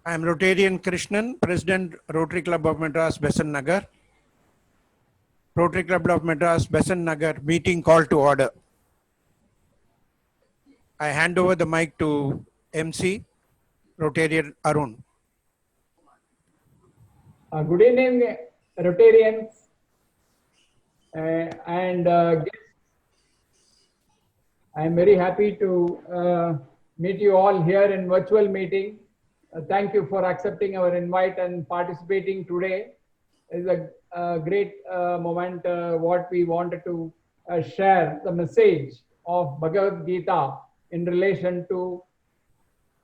I am Rotarian Krishnan, President, Rotary Club of Madras, Besant Nagar. Rotary Club of Madras, Besant Nagar meeting call to order. I hand over the mic to MC, Rotarian Arun. Good evening, Rotarians and guests. I am very happy to meet you all here in virtual meeting. Thank you for accepting our invite and participating today. It's a great moment what we wanted to share the message of Bhagavad Gita in relation to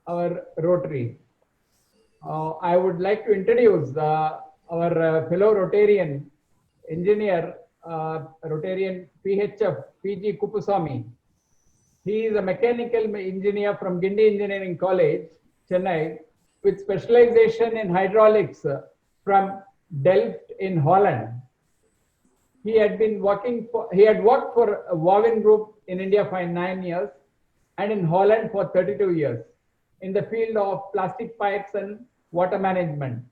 our Rotary. I would like to introduce our fellow Rotarian engineer, Rotarian PHF, PG Kupusamy. He is a mechanical engineer from Gindi Engineering College, Chennai, with specialization in hydraulics from Delft in Holland. He had worked for Wavin Group in India for 9 years and in Holland for 32 years in the field of plastic pipes and water management.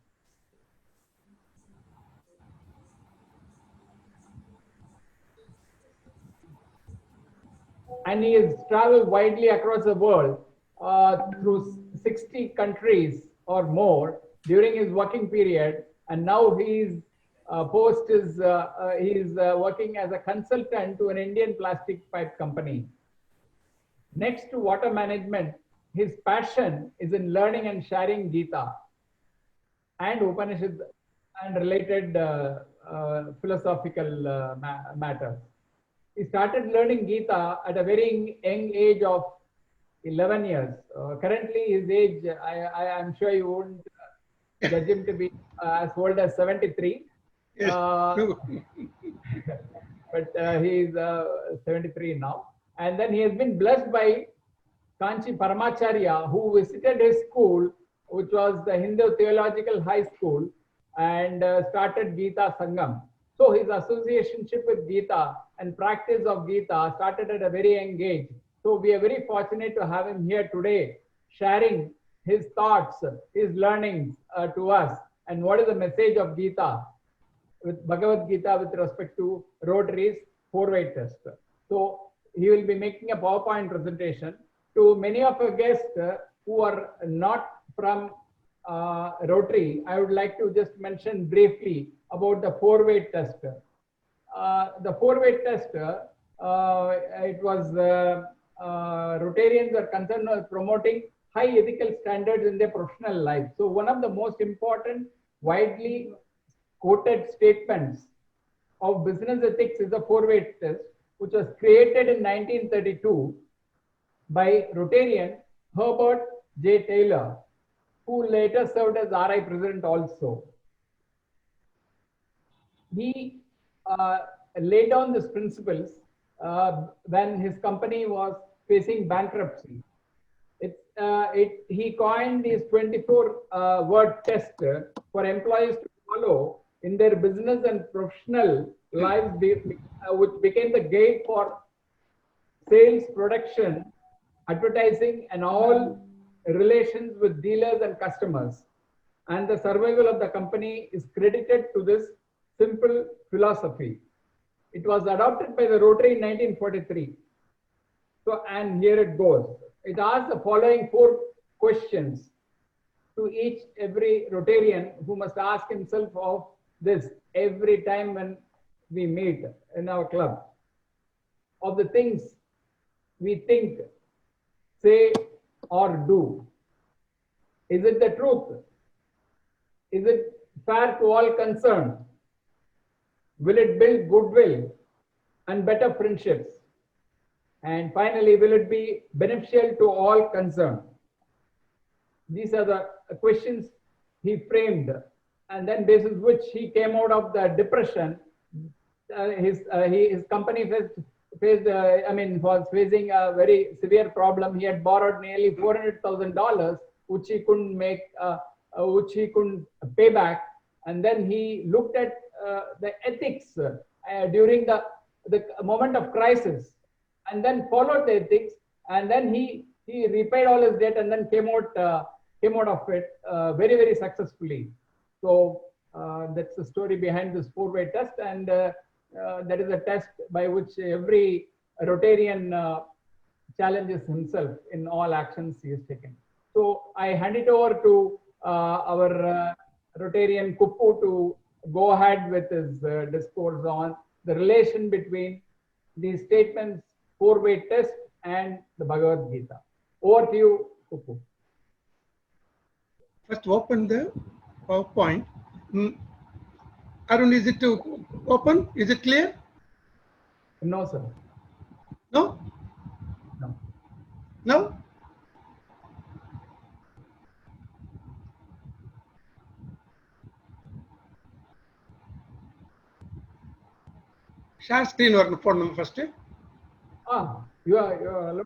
And he has traveled widely across the world through 60 countries or more during his working period. And now he's working as a consultant to an Indian plastic pipe company. Next to water management, his passion is in learning and sharing Gita and Upanishads and related philosophical matters. He started learning Gita at a very young age of 11 years. Currently, his age, I'm sure you wouldn't judge him to be as old as 73. Yes, but he's 73 now. And then he has been blessed by Kanchi Paramacharya, who visited his school, which was the Hindu Theological High School, and started Gita Sangam. So his associationship with Gita and practice of Gita started at a very young age. So we are very fortunate to have him here today, sharing his thoughts, his learnings to us, and what is the message of Gita, with Bhagavad Gita with respect to Rotary's four-way test. So he will be making a PowerPoint presentation. To many of our guests who are not from Rotary, I would like to just mention briefly about the four-way test. The four-way test, it was Rotarians are concerned with promoting high ethical standards in their professional life. So one of the most important, widely quoted statements of business ethics is the four-way test, which was created in 1932 by Rotarian Herbert J. Taylor, who later served as RI president also. He laid down these principles when his company was facing bankruptcy. He coined these 24 word test for employees to follow in their business and professional lives, which became the gate for sales, production, advertising, and all relations with dealers and customers. And the survival of the company is credited to this simple philosophy. It was adopted by the Rotary in 1943. So, and here it goes. It asks the following 4 questions to every Rotarian, who must ask himself of this every time when we meet in our club, of the things we think, say, or do, is it the truth? Is it fair to all concerned? Will it build goodwill and better friendships? And finally, will it be beneficial to all concerned? These are the questions he framed, and then basis which he came out of the depression. His company was facing a very severe problem. He had borrowed nearly $400,000, which he couldn't which he couldn't pay back. And then he looked at the ethics during the moment of crisis, and then followed the ethics, and then he repaid all his debt, and then came out of it very, very successfully. So that's the story behind this 4-way test, and that is a test by which every Rotarian challenges himself in all actions he has taken. So I hand it over to our Rotarian Kuppu to go ahead with his discourse on the relation between these statements, 4-way test, and the Bhagavad Gita. Over to you, Kuppu. First, open the PowerPoint. Arun, is it to open? Is it clear? No, sir. No? No. No? Share screen or phone number first. You are.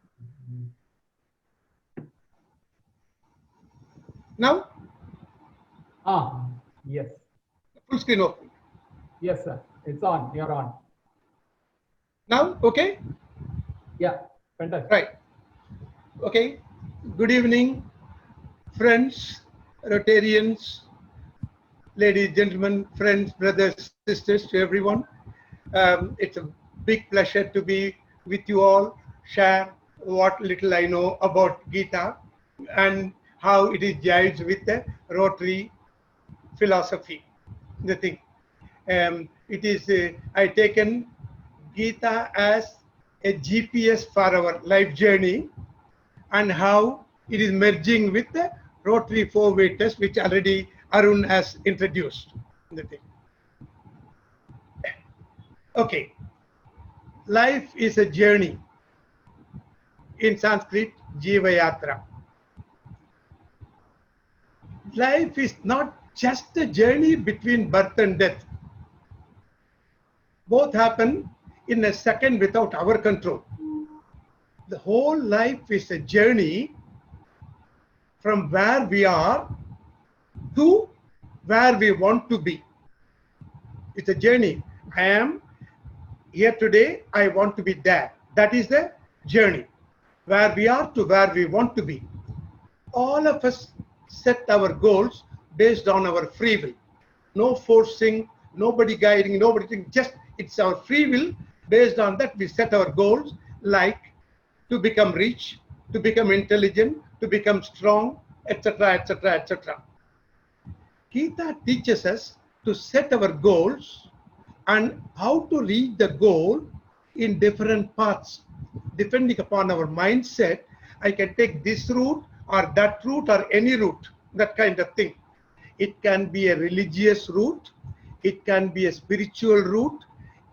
Now? Yes. Full screen open. Yes, sir. It's on. You're on. Now? Okay? Yeah. Fantastic. Right. Okay. Good evening, friends, Rotarians, ladies, gentlemen, friends, brothers, sisters, to everyone. It's a big pleasure to be with you all, share what little I know about Gita and how it is jives with the Rotary philosophy. The thing. It is, I taken Gita as a GPS for our life journey and how it is merging with the Rotary 4-way test, which already Arun has introduced. The thing. Okay. Life is a journey. In Sanskrit, Jiva Yatra. Life is not just a journey between birth and death. Both happen in a second without our control. The whole life is a journey from where we are to where we want to be. It's a journey. I am here today, I want to be there. That is the journey. Where we are to where we want to be. All of us set our goals based on our free will. No forcing, nobody guiding, nobody, just it's our free will. Based on that, we set our goals, like to become rich, to become intelligent, to become strong, etc., etc., etc. Gita teaches us to set our goals and how to reach the goal in different paths. Depending upon our mindset, I can take this route or that route or any route, that kind of thing. It can be a religious route, it can be a spiritual route,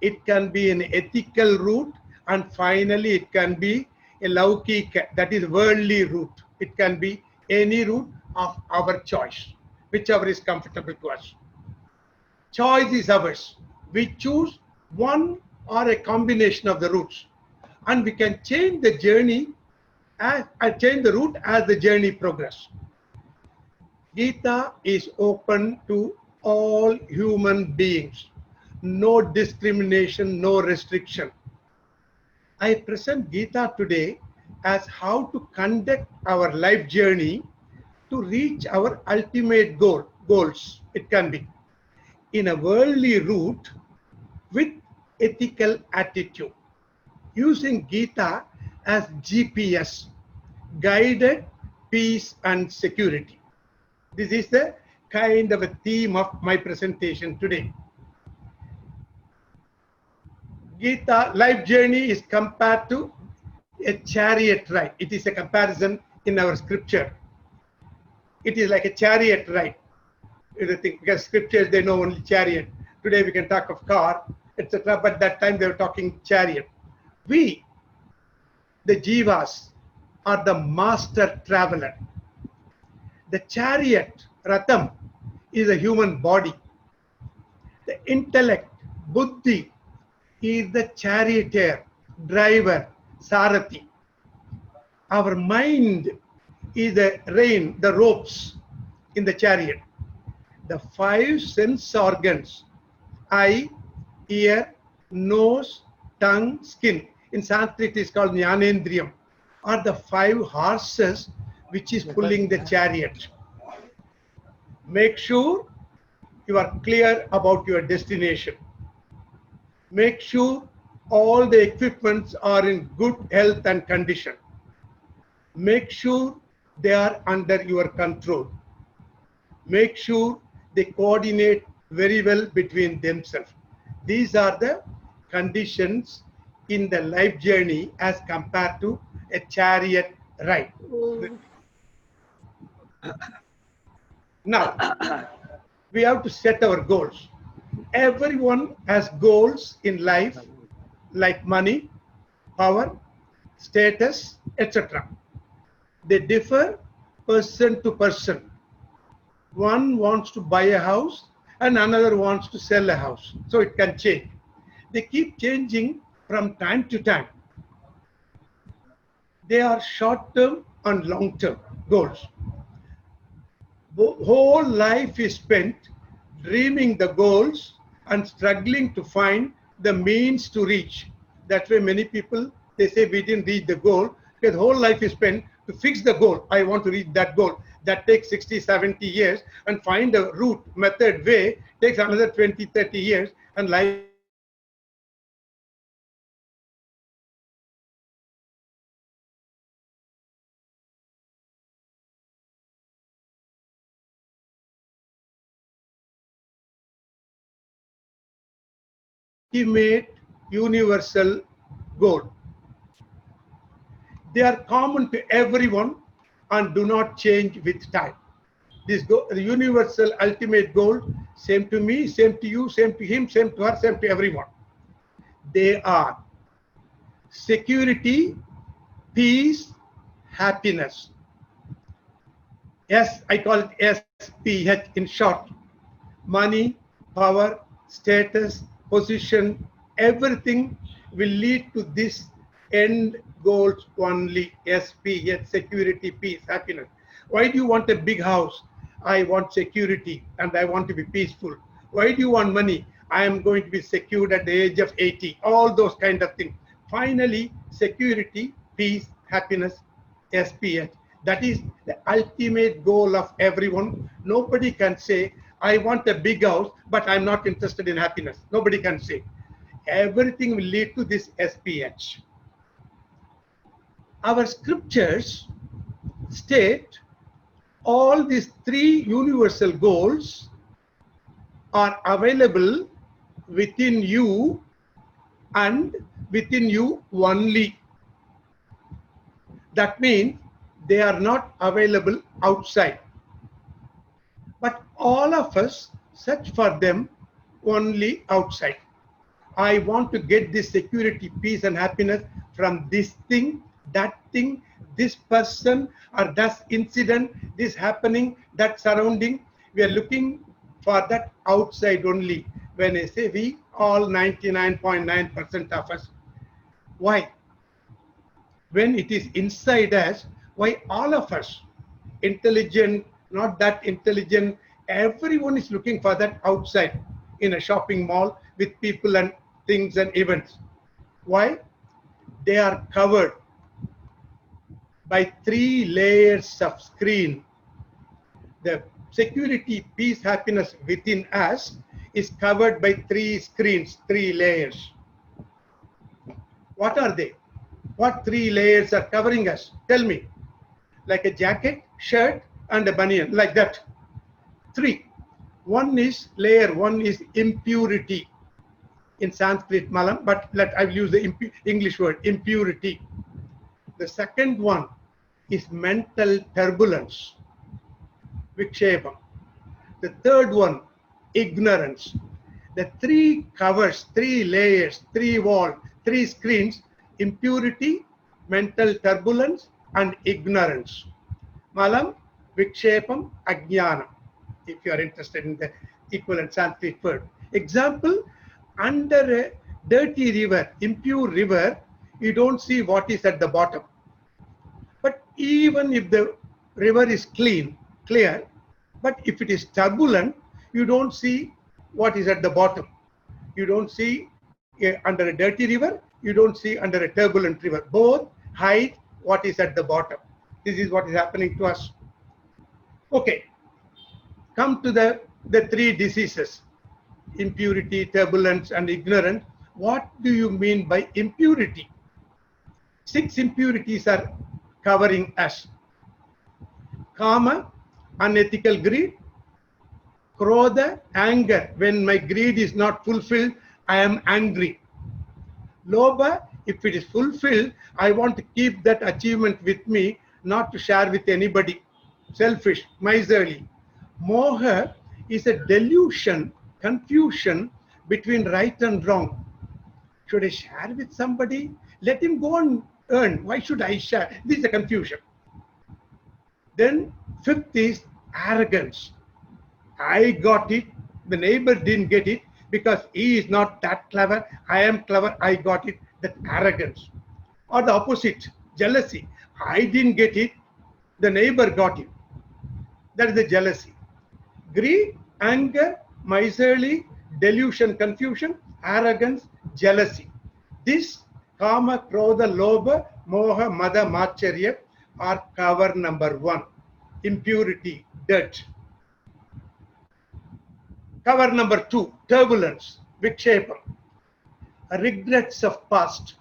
it can be an ethical route, and finally it can be a laukika, that is worldly route. It can be any route of our choice, whichever is comfortable to us. Choice is ours. We choose one or a combination of the routes, and we can change the journey change the route as the journey progresses. Gita is open to all human beings. No discrimination, no restriction. I present Gita today as how to conduct our life journey to reach our ultimate goals. It can be in a worldly route with ethical attitude, using Gita as GPS, guided peace and security. This is the kind of a theme of my presentation today. Gita, life journey is compared to a chariot ride. It is a comparison in our scripture. It is like a chariot ride. You think, because scriptures, they know only chariot. Today we can talk of car, etc. But that time they were talking chariot. We, the jivas, are the master traveler. The chariot, Ratham, is a human body. The intellect, Buddhi, is the charioteer, driver, Sarathi. Our mind is the rein, the ropes in the chariot. The 5 sense organs, eye, ear, nose, tongue, skin. In Sanskrit, it is called Jnanendriyam, are the 5 horses which is pulling the chariot. Make sure you are clear about your destination. Make sure all the equipments are in good health and condition. Make sure they are under your control. Make sure they coordinate very well between themselves. These are the conditions in the life journey as compared to a chariot ride. Now, we have to set our goals. Everyone has goals in life like money, power, status, etc. They differ person to person. One wants to buy a house and another wants to sell a house. So it can change. They keep changing from time to time. They are short-term and long-term goals. Whole life is spent dreaming the goals and struggling to find the means to reach. That's why many people, they say we didn't reach the goal, because whole life is spent to fix the goal. I want to reach that goal. That takes 60, 70 years, and find a route, method, way takes another 20, 30 years, and life ultimate universal goal. They are common to everyone and do not change with time. This the universal ultimate goal, same to me, same to you, same to him, same to her, same to everyone. They are security, peace, happiness. Yes, I call it SPH in short. Money, power, status, position, everything will lead to this end goals only. SPH, security, peace, happiness. Why do you want a big house? I want security and I want to be peaceful. Why do you want money? I am going to be secured at the age of 80. All those kind of things. Finally, security, peace, happiness, SPH. That is the ultimate goal of everyone. Nobody can say, I want a big house, but I'm not interested in happiness. Nobody can say. Everything will lead to this SPH. Our scriptures state all these 3 universal goals are available within you and within you only. That means they are not available outside. But all of us search for them only outside. I want to get this security, peace, and happiness from this thing, that thing, this person, or that incident, this happening, that surrounding. We are looking for that outside only. When I say we, all 99.9% of us. Why? When it is inside us, why all of us, intelligent, not that intelligent, everyone is looking for that outside in a shopping mall with people and things and events. Why? They are covered by 3 layers of screen. The security, peace, happiness within us is covered by 3 screens, 3 layers. What are they? What 3 layers are covering us? Tell me. Like a jacket, shirt, and a banian, like that. 3. One is layer 1 is impurity. in Sanskrit malam, but I will use the English word impurity. The second one is mental turbulence, vikshepam. The third one, ignorance. The three covers, three layers, three walls, three screens, impurity, mental turbulence, and ignorance. Malam, vikshepam, ajnanam. If you are interested in the equivalent Sanskrit word. Example, under a dirty river, impure river, you don't see what is at the bottom. But even if the river is clear, but if it is turbulent, you don't see what is at the bottom. You don't see under a dirty river, you don't see under a turbulent river. Both hide what is at the bottom. This is what is happening to us. Okay, come to the three diseases, impurity, turbulence, and ignorance. What do you mean by impurity? 6 impurities are covering us. Kama, unethical greed. Krodha, anger. When my greed is not fulfilled, I am angry. Lobha, if it is fulfilled, I want to keep that achievement with me, not to share with anybody. Selfish, miserly. Moha is a delusion, confusion between right and wrong. Should I share with somebody? Let him go and earn. Why should I share? This is a confusion. Then fifth is arrogance. I got it, the neighbor didn't get it because he is not that clever. I am clever, I got it. That arrogance. Or the opposite, jealousy. I didn't get it, the neighbor got it. That is the jealousy. Greed, anger, miserly, delusion, confusion, arrogance, jealousy. This kama, krodha, lobha, moha, mada, macharya are cover number 1. Impurity, dirt. Cover number 2, turbulence, vikshepam. Regrets of past.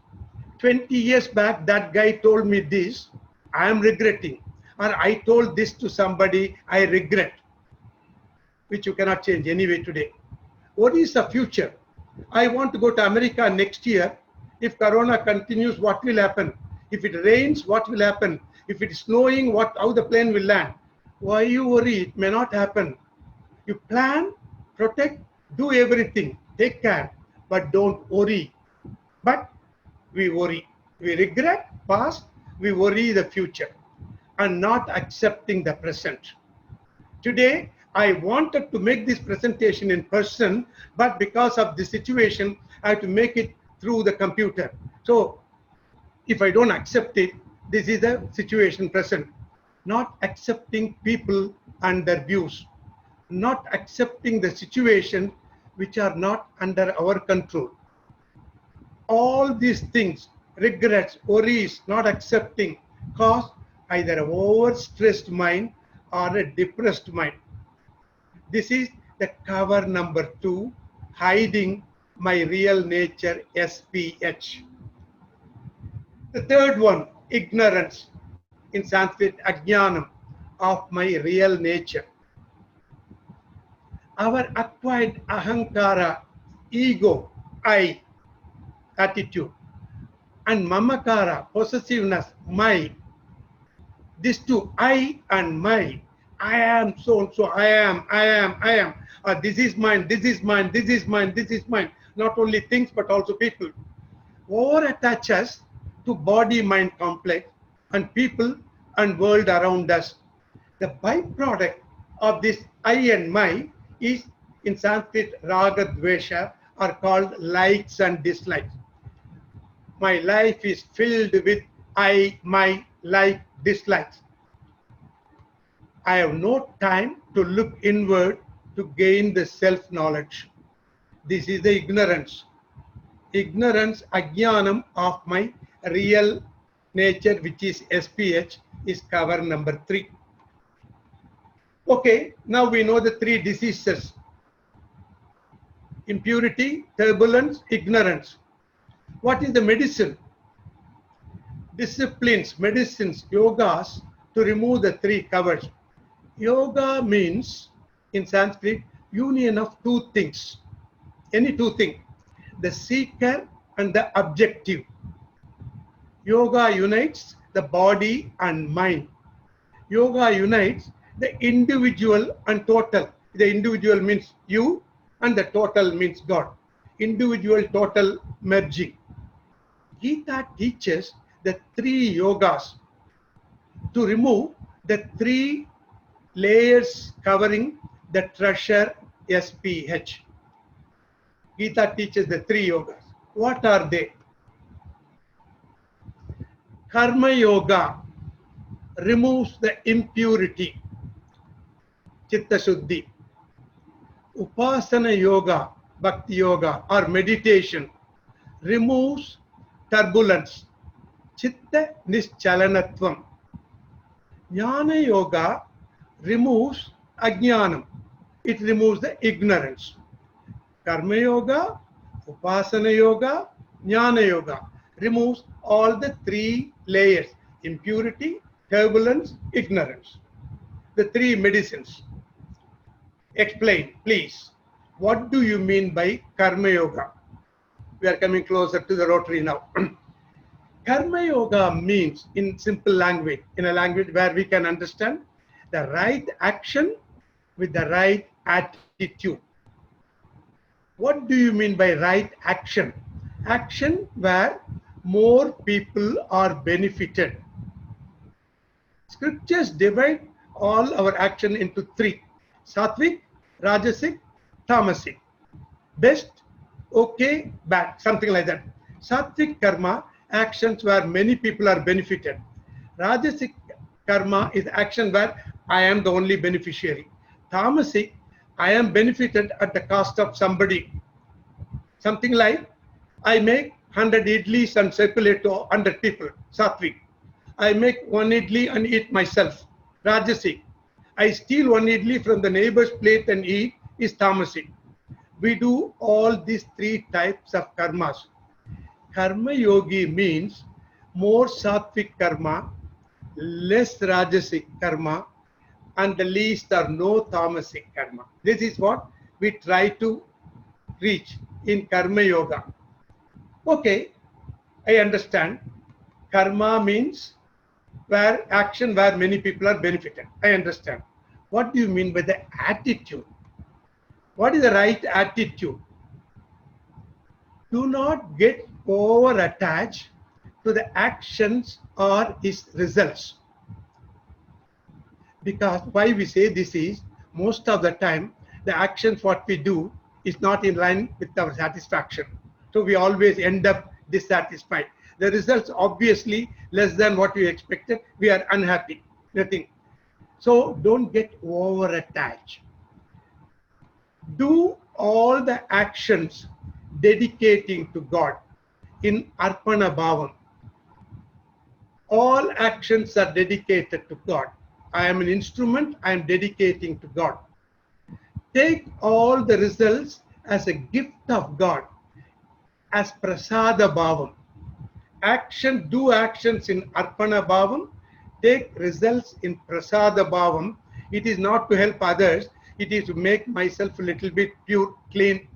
20 years back, that guy told me this, I am regretting. Or I told this to somebody, I regret. Which you cannot change anyway today. What is the future? I want to go to America next year. If Corona continues, what will happen? If it rains, what will happen? If it is snowing, how the plane will land? Why you worry? It may not happen. You plan, protect, do everything, take care, but don't worry. But we worry. We regret past, we worry the future, and not accepting the present. Today, I wanted to make this presentation in person, but because of the situation, I have to make it through the computer. So, if I don't accept it, this is the situation present. Not accepting people and their views. Not accepting the situation which are not under our control. All these things, regrets, worries, not accepting, cause either an overstressed mind or a depressed mind. This is the cover number 2, hiding my real nature, SPH. The third one, ignorance, in Sanskrit, ajnanam, of my real nature. Our acquired ahankara, ego, I, attitude, and mamakara, possessiveness, my. These two, I and my. I am so and so, I am. This is mine, this is mine, this is mine, this is mine. Not only things, but also people. Over attach us to body-mind complex and people and world around us. The byproduct of this I and my is, in Sanskrit, raga dvesha, are called likes and dislikes. My life is filled with I, my, like, dislikes. I have no time to look inward to gain the self-knowledge. This is the ignorance. Ignorance, ajnanam, of my real nature, which is SPH, is cover number 3. Okay, now we know the 3 diseases. Impurity, turbulence, ignorance. What is the medicine? Disciplines, medicines, yogas to remove the 3 covers. Yoga means, in Sanskrit, union of 2 things. Any 2 things. the seeker and the objective. Yoga unites the body and mind. Yoga unites the individual and total. The individual means you and the total means God. Individual, total merging. Gita teaches the three yogas to remove the three layers covering the treasure SPH. Gita teaches the three yogas. What are they? Karma Yoga removes the impurity, Chitta Shuddhi. Upasana Yoga, Bhakti Yoga or meditation removes turbulence, Chitta Nischalanatvam. Jnana Yoga removes Ajnanam. It removes the ignorance. Karma Yoga, Upasana Yoga, Jnana Yoga removes all the three layers: impurity, turbulence, ignorance. The three medicines. Explain, please. What do you mean by Karma Yoga? We are coming closer to the Rotary now. Karma Yoga means, in simple language, in a language where we can understand, the right action with the right attitude. What do you mean by right action? Action where more people are benefited. Scriptures divide all our action into three: Sattvic, Rajasic, Tamasic. Best, okay, bad, something like that. Sattvic karma, actions where many people are benefited. Rajasic karma is action where I am the only beneficiary. Tamasic, I am benefited at the cost of somebody. Something like, I make 100 idlis and circulate to 100 people. Sattvic. I make one idli and eat myself. Rajasic. I steal one idli from the neighbor's plate and eat is tamasic. We do all these three types of karmas. Karma yogi means more sattvic karma, less rajasic karma, and the least or no tamasic karma. This is what we try to reach in karma yoga. Okay, I understand. Karma means where action where many people are benefited. I understand. What do you mean by the attitude? What is the right attitude? Do not get over attached to the actions or its results. Because why we say this is, most of the time the actions what we do is not in line with our satisfaction. So we always end up dissatisfied. The results obviously less than what we expected. We are unhappy. Nothing. So don't get over attached. Do all the actions dedicating to God in Arpana Bhavam. All actions are dedicated to God. I am an instrument, I am dedicating to God. Take all the results as a gift of God, as Prasada Bhavam. Do actions in Arpana Bhavam, take results in Prasada Bhavam. It is not to help others, it is to make myself a little bit pure, clean,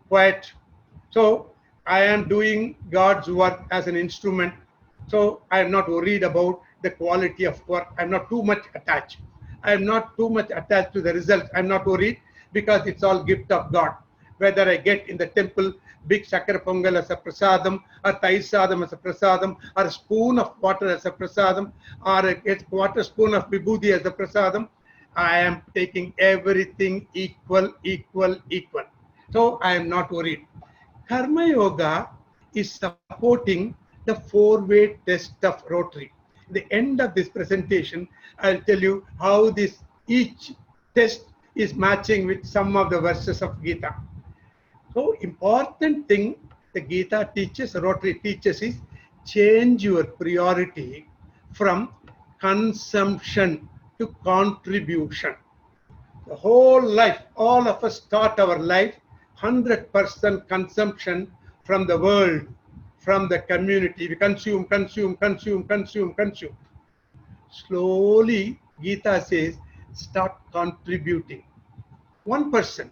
quiet. So I am doing God's work as an instrument. So I am not worried about the quality of work. I am not too much attached. I am not too much attached to the results. I am not worried because it's all gift of God. Whether I get in the temple big Shakara Pongal as a prasadam, or Tair Sadam as a prasadam, or a spoon of water as a prasadam, or a quarter spoon of vibhuti as a prasadam, I am taking everything equal. So I am not worried. Karma Yoga is supporting the four-way test of Rotary. At the end of this presentation, I'll tell you how each test is matching with some of the verses of Gita. So important thing the Gita teaches, Rotary teaches is change your priority from consumption to contribution. The whole life, all of us start our life 100% consumption from the world, from the community. We consume. Slowly, Gita says, start contributing. 1%,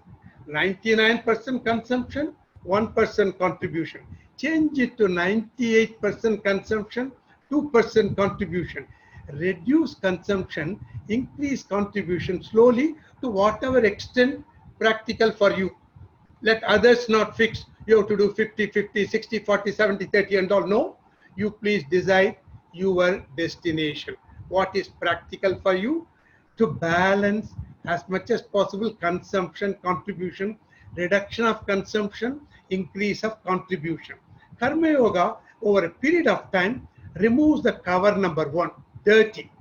99% consumption, 1% contribution. Change it to 98% consumption, 2% contribution. Reduce consumption, increase contribution slowly to whatever extent practical for you. Let others not fix. You have to do 50, 50, 60, 40, 70, 30 and all. No, you please decide your destination. What is practical for you to balance as much as possible consumption, contribution, reduction of consumption, increase of contribution. Karma Yoga over a period of time removes the cover number 1, dirty,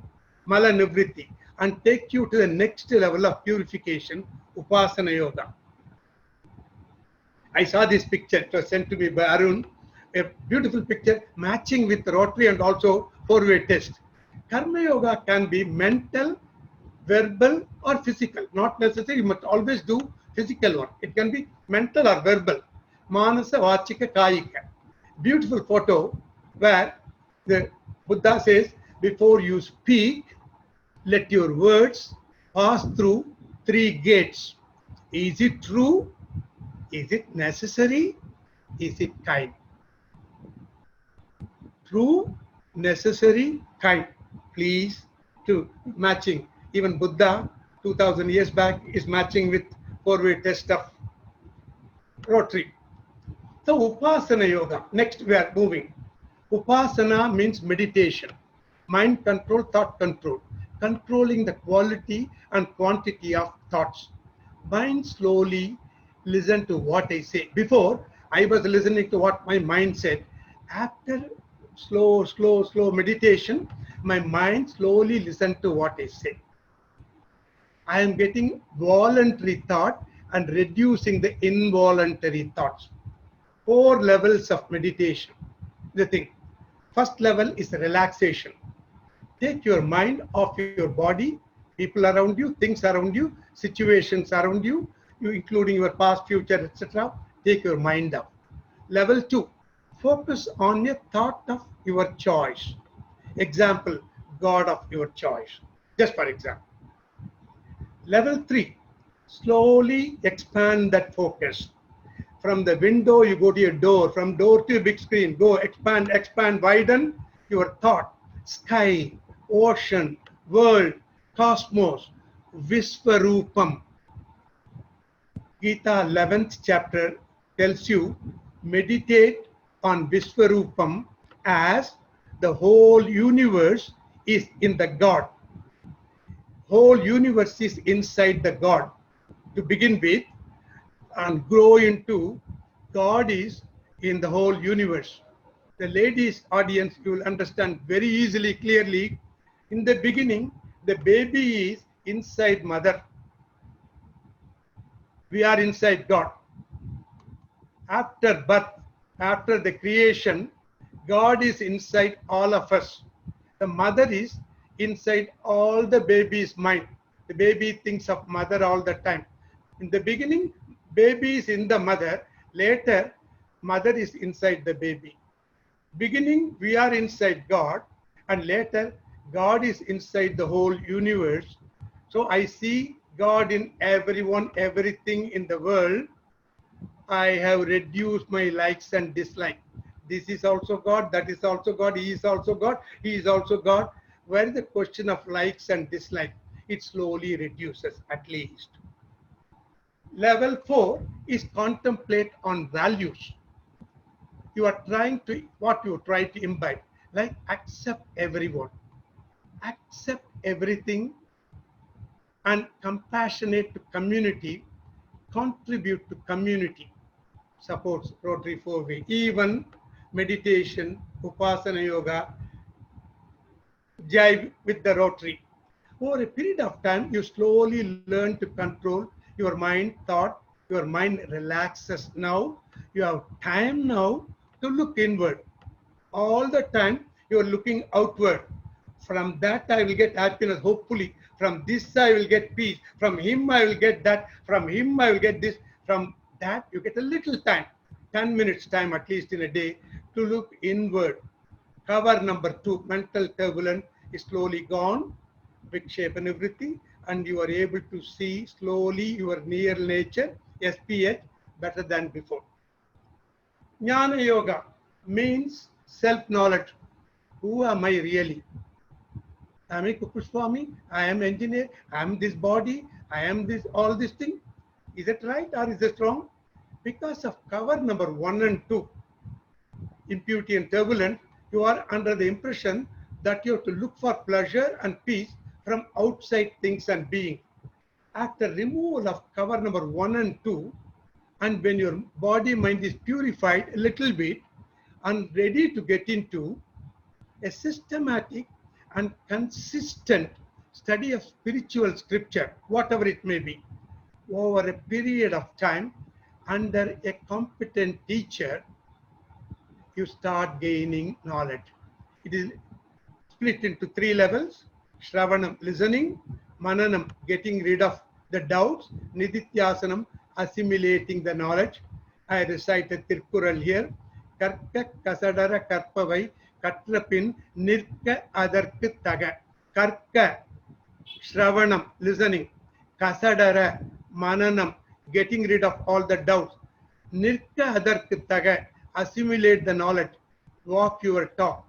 mala nivritti, and take you to the next level of purification, Upasana Yoga. I saw this picture, it was sent to me by Arun, a beautiful picture matching with Rotary and also 4-way test. Karma Yoga can be mental, verbal or physical. Not necessarily, you must always do physical one. It can be mental or verbal. Manasa Vachika Kayika. Beautiful photo where the Buddha says, before you speak, let your words pass through 3 gates. Is it true? Is it necessary? Is it kind? True, necessary, kind. Please, to matching. Even Buddha, 2000 years back, is matching with 4-way test of Rotary. So Upasana Yoga. Next we are moving. Upasana means meditation. Mind control, thought control. Controlling the quality and quantity of thoughts. Mind slowly listen to what I say. Before, I was listening to what my mind said. After slow meditation, my mind slowly listened to what I say. I am getting voluntary thought and reducing the involuntary thoughts. 4 levels of meditation. The thing. First level is relaxation. Take your mind off your body, people around you, things around you, situations around you, including your past, future, etc. Take your mind off. Level 2, focus on a thought of your choice. Example, God of your choice. Just for example. Level 3, slowly expand that focus. From the window, you go to your door. From door to a big screen. Go expand, widen your thought. Sky, ocean, world, cosmos, Visvarupam. Gita 11th chapter tells you, meditate on Visvarupam as the whole universe is in the God. Whole universe is inside the God to begin with, and grow into God is in the whole universe. The ladies' audience, you will understand very easily, clearly. In the beginning, the baby is inside mother. We are inside God. After birth, after the creation, God is inside all of us. The mother is inside all the baby's mind. The baby thinks of mother all the time. In the beginning, baby is in the mother. Later, mother is inside the baby. Beginning, we are inside God, and later, God is inside the whole universe. So I see God in everyone, everything in the world. I have reduced my likes and dislikes. This is also God, that is also God, He is also God, He is also God. Where is the question of likes and dislikes? It slowly reduces at least. Level 4 is contemplate on values. You are trying to, what you try to imbibe, like accept everyone, accept everything, and compassionate to community, contribute to community, supports Rotary 4-way, even meditation, Upasana Yoga, jive with the Rotary. Over a period of time, you slowly learn to control your mind, thought, your mind relaxes now. You have time now to look inward. All the time, you are looking outward. From that, I will get happiness, hopefully. From this, I will get peace. From him, I will get that. From him, I will get this. From that, you get a little time, 10 minutes time at least in a day, to look inward. Cover number 2, mental turbulence, is slowly gone, vikshepa and everything, and you are able to see slowly your near nature, SPH, better than before. Jnana Yoga means self-knowledge. Who am I really? Am I Kupushwami? I am engineer. I am this body. I am this, all this thing. Is it right or is it wrong? Because of cover number 1 and 2, impurity and turbulence, you are under the impression that you have to look for pleasure and peace from outside things and being. After removal of cover number 1 and 2, and when your body mind is purified a little bit and ready to get into a systematic and consistent study of spiritual scripture, whatever it may be, over a period of time under a competent teacher, you start gaining knowledge. It is split into 3 levels: Shravanam, listening; Mananam, getting rid of the doubts; Nidityasanam, assimilating the knowledge. I recited Tirkural here. Karka kasadara karpavai katrapin nirka adarku taga. Karka, Shravanam, listening; Kasadara, Mananam, getting rid of all the doubts; Nirka adarku taga, assimilate the knowledge, walk your talk.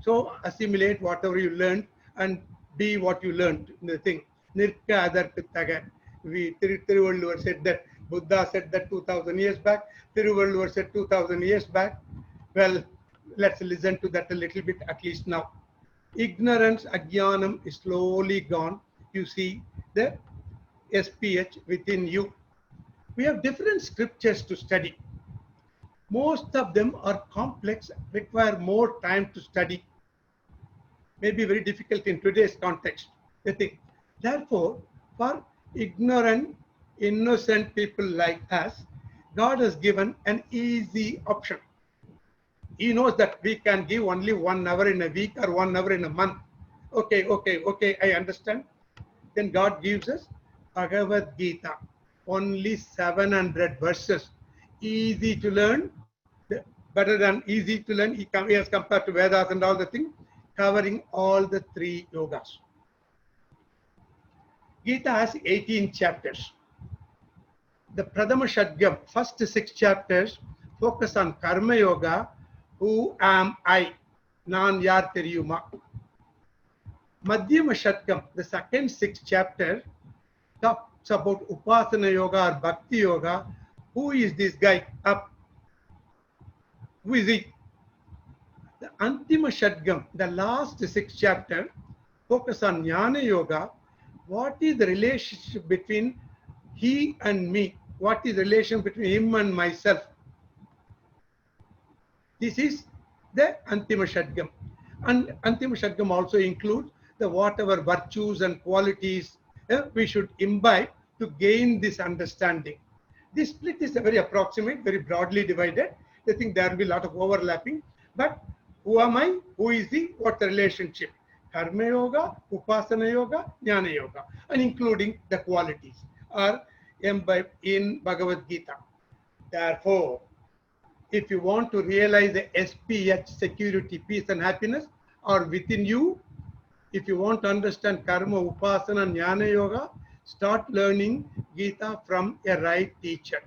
So assimilate whatever you learned and be what you learned in the thing. Nirka adarku taga. Thiruvalluvar said that. Buddha said that 2000 years back. Thiruvalluvar said 2000 years back. Well, let's listen to that a little bit at least now. Ignorance, ajnanam is slowly gone. You see the SPH within you. We have different scriptures to study. Most of them are complex, require more time to study. May be very difficult in today's context. Therefore, for ignorant, innocent people like us, God has given an easy option. He knows that we can give only 1 hour in a week or 1 hour in a month. Okay, I understand. Then God gives us Bhagavad Gita, only 700 verses, easy to learn, better than easy to learn as compared to Vedas and all the things, covering all the 3 yogas. Gita has 18 chapters. The Pradama Shadgam, first 6 chapters, focus on Karma Yoga. Who am I? Nan yar teriyuma. Madhyama Shadgam, the second 6 chapters, talks about Upasana Yoga or Bhakti Yoga. Who is this guy up? Who is he? The Antima Shadgam, the last 6 chapters, focus on Jnana Yoga. What is the relationship between he and me? What is the relation between him and myself? This is the Antima Shadgam. And Antima Shadgam also includes the whatever virtues and qualities we should imbibe to gain this understanding. This split is a very approximate, very broadly divided. I think there will be a lot of overlapping. But who am I? Who is he? What's the relationship? Karma Yoga, Upasana Yoga, Jnana Yoga, and including the qualities are imbibed in Bhagavad Gita. Therefore, if you want to realize the SPH, security, peace and happiness, are within you, if you want to understand Karma, Upasana and Jnana Yoga, start learning Gita from a right teacher.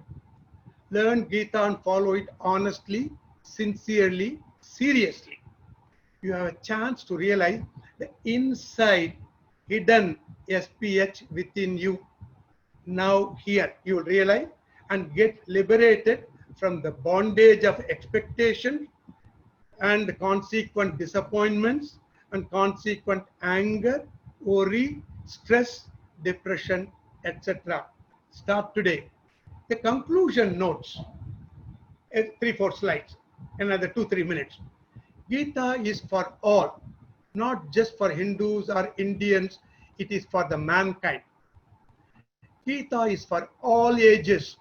Learn Gita and follow it honestly, sincerely, seriously. You have a chance to realize the inside hidden SPH within you. Now here you will realize and get liberated from the bondage of expectation and consequent disappointments and consequent anger, worry, stress, depression, etc. Start today. The conclusion notes, 3-4 slides, another 2-3 minutes. Gita is for all, not just for Hindus or Indians. It is for the mankind. Gita is for all ages.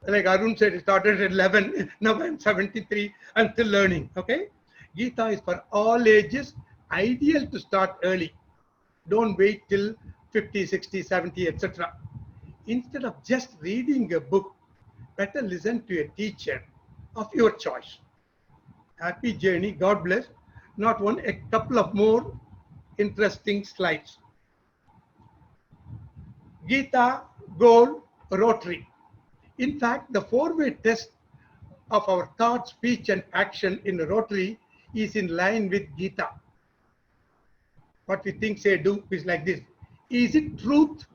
Like Arun said, it started at 11. Now I'm 73. I'm still learning. Okay. Gita is for all ages. Ideal to start early. Don't wait till 50, 60, 70, etc. Instead of just reading a book, better listen to a teacher of your choice. Happy journey. God bless. Not one, a couple of more interesting slides. Gita Goal Rotary. In fact, the 4-way test of our thought, speech, and action in Rotary is in line with Gita. What we think, say, do is like this. Is it truth?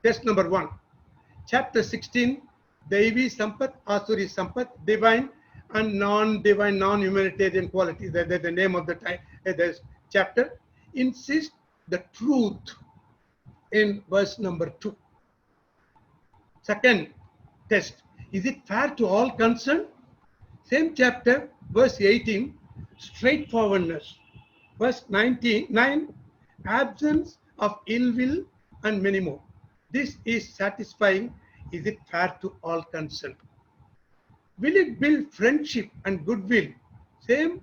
Test number 1. Chapter 16, Devi Sampat, Asuri Sampat, divine and non-divine, non-humanitarian qualities. That's the name of the chapter. Insist the truth in verse number 2. Second test, is it fair to all concerned? Same chapter, verse 18, straightforwardness. Verse 9, absence of ill will and many more. This is satisfying. Is it fair to all concerned? Will it build friendship and goodwill? Same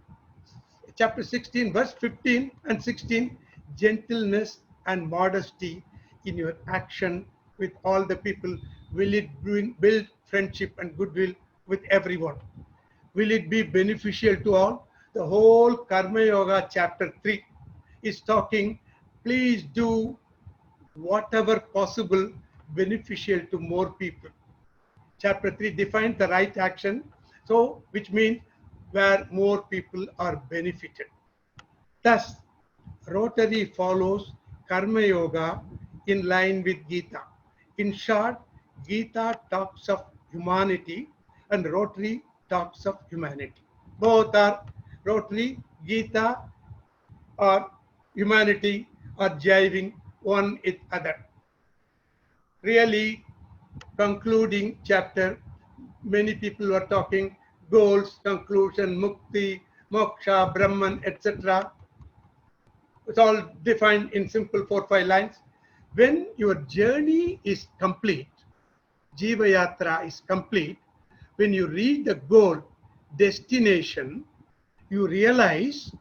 chapter 16, verse 15 and 16, gentleness and modesty in your action with all the people. Will it build friendship and goodwill with everyone? Will it be beneficial to all? The whole Karma Yoga chapter 3 is talking, please do whatever possible beneficial to more people. Chapter 3 defines the right action, so which means where more people are benefited. Thus, Rotary follows Karma Yoga in line with Gita. In short, Gita talks of humanity and Rotary talks of humanity. Both are Rotary, Gita, or humanity are jiving one with other. Really, concluding chapter, many people were talking goals, conclusion, mukti, moksha, Brahman, etc. It's all defined in simple 4-5 lines. When your journey is complete, Jiva Yatra is complete, when you reach the goal, destination, you realize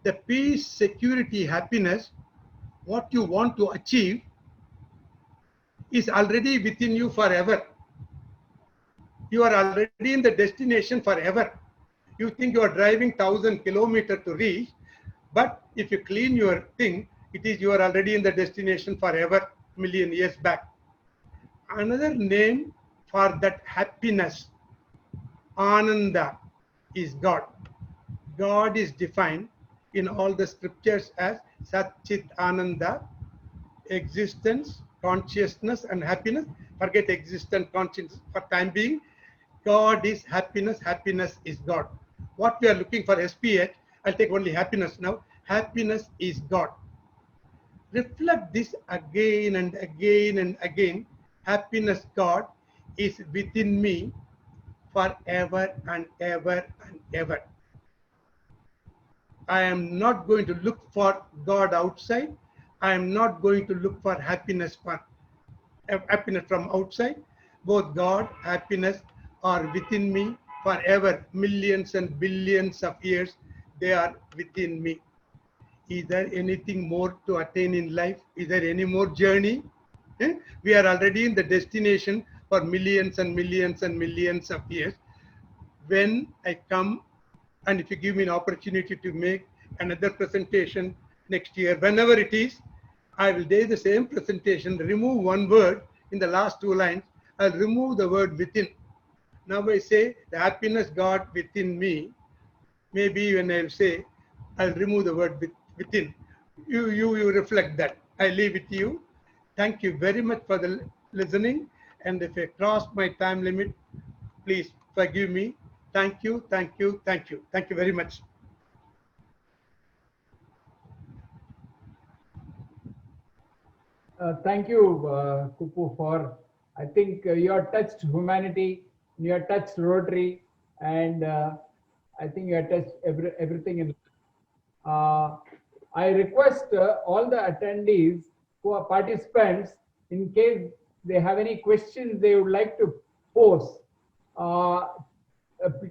the peace, security, happiness, what you want to achieve is already within you forever. You are already in the destination forever. You think you are driving 1,000 kilometers to reach, but if you clean your thing, it is you are already in the destination forever, million years back. Another name for that happiness, Ananda, is God. God is defined in all the scriptures as Satchit Ananda, existence, consciousness, and happiness. Forget existence, consciousness for time being. God is happiness, happiness is God. What we are looking for, SPH, I'll take only happiness now. Happiness is God. Reflect this again and again and again. Happiness, God, is within me forever and ever and ever. I am not going to look for God outside. I am not going to look for happiness from outside. Both God, happiness are within me forever. Millions and billions of years, they are within me. Is there anything more to attain in life? Is there any more journey? We are already in the destination for millions and millions and millions of years. When I come, and if you give me an opportunity to make another presentation next year, whenever it is, I will do the same presentation, remove one word in the last 2 lines. I'll remove the word within. Now I say the happiness God within me. Maybe when I'll say, I'll remove the word within. You reflect that. I leave it to you. Thank you very much for the listening. And if I cross my time limit, please forgive me. Thank you, thank you, thank you. Thank you very much. Thank you, Kupu, for, I think you have touched humanity, you have touched Rotary, and I think you have touched everything in. I request all the attendees who are participants, in case they have any questions they would like to pose,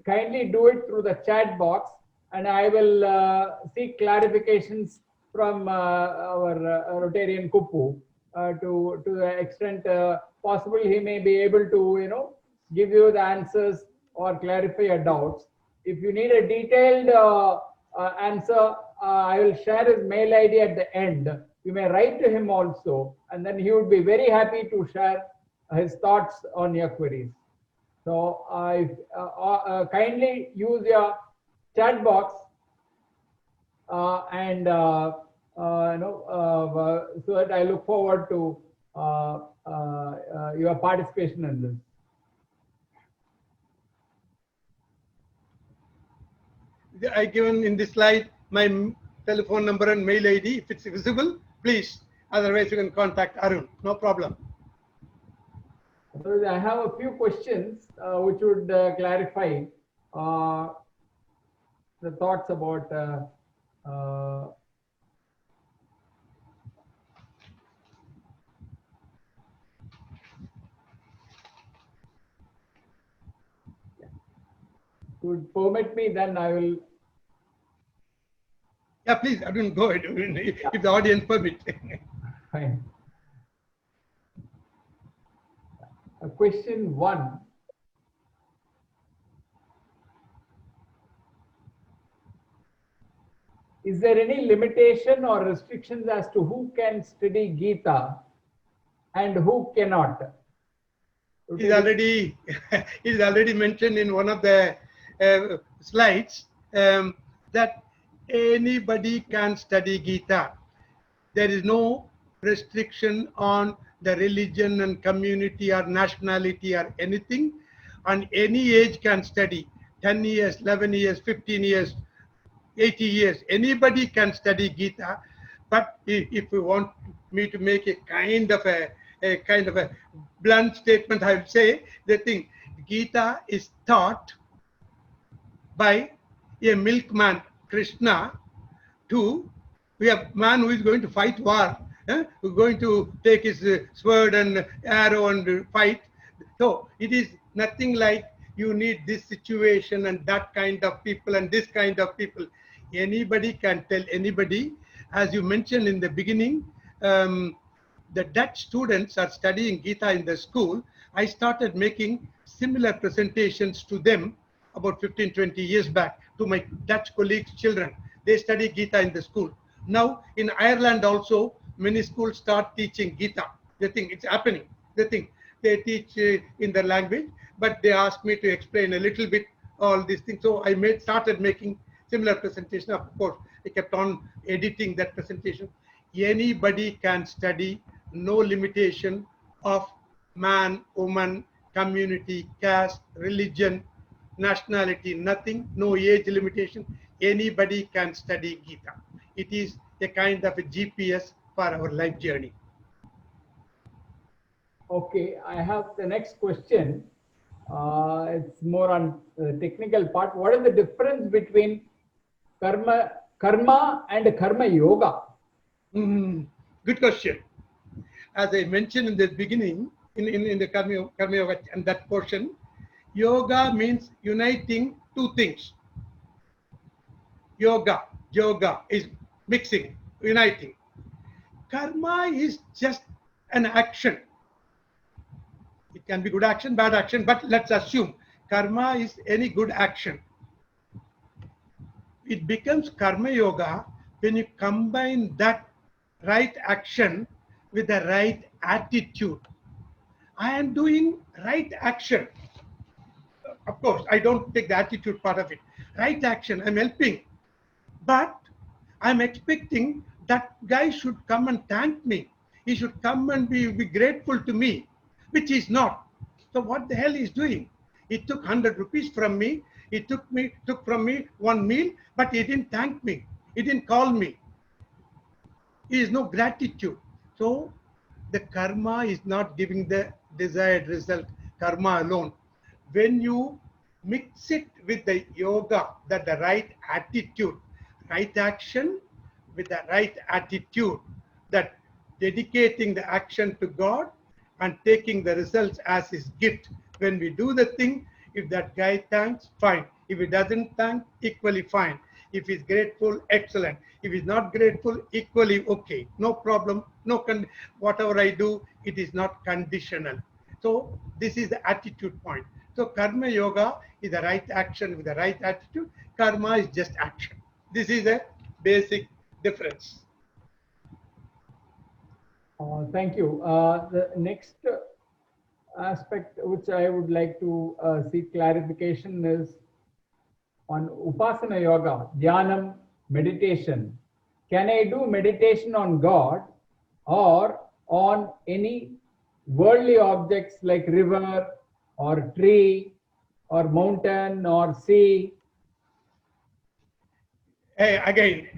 kindly do it through the chat box, and I will seek clarifications from our Rotarian Kupu to the extent possible. He may be able to, give you the answers or clarify your doubts. If you need a detailed answer, I will share his mail ID at the end. You may write to him also, and then he would be very happy to share his thoughts on your queries. So kindly use your chat box and so that I look forward to your participation in this. I given in this slide my telephone number and mail ID. If it's visible, please. Otherwise, you can contact Arun. No problem. So I have a few questions which would clarify the thoughts about would permit me, then I will. Yeah, please, Arun, go ahead. If the audience permit. Fine. Question 1. Is there any limitation or restrictions as to who can study Gita and who cannot? It is already mentioned in one of the slides that anybody can study Gita. There is no restriction on the religion and community or nationality or anything. And any age can study. 10 years, 11 years, 15 years, 80 years. Anybody can study Gita. But if you want me to make a kind of a blunt statement, I would say the thing, Gita is taught by a milkman, Krishna, to a man who is going to fight war, who is going to take his sword and arrow and fight. So it is nothing like you need this situation and that kind of people and this kind of people. Anybody can tell anybody. As you mentioned in the beginning, the Dutch students are studying Gita in the school. I started making similar presentations to them about 15, 20 years back to my Dutch colleagues' children. They study Gita in the school. Now in Ireland also, many schools start teaching Gita. They think it's happening. They think they teach in their language, but they asked me to explain a little bit all these things. So I started making similar presentation. Of course, I kept on editing that presentation. Anybody can study, no limitation of man, woman, community, caste, religion, nationality, nothing, no age limitation. Anybody can study Gita. It is a kind of a GPS for our life journey. Okay, I have the next question. It's more on the technical part. What is the difference between karma and karma yoga? Good question. As I mentioned in the beginning, in the karma yoga and that portion, yoga means uniting two things. Yoga is mixing, uniting. Karma is just an action. It can be good action, bad action, but let's assume karma is any good action. It becomes karma yoga when you combine that right action with the right attitude. I am doing right action. Of course, I don't take the attitude part of it. Right action, I'm helping. But I'm expecting that guy should come and thank me. He should come and be grateful to me, which is not. So what the hell is doing? He took 100 rupees from me. He took from me one meal, but he didn't thank me. He didn't call me. There is no gratitude. So the karma is not giving the desired result, karma alone. When you mix it with the yoga, that the right attitude, right action with the right attitude, that dedicating the action to God and taking the results as his gift. When we do the thing, if that guy thanks, fine. If he doesn't thank, equally fine. If he's grateful, excellent. If he's not grateful, equally okay. No problem. Whatever I do, it is not conditional. So this is the attitude point. So karma yoga is the right action with the right attitude. Karma is just action. This is a basic difference. Thank you. The next aspect which I would like to seek clarification is on Upasana Yoga, Dhyanam, meditation. Can I do meditation on God or on any worldly objects like river or tree or mountain or sea? Again,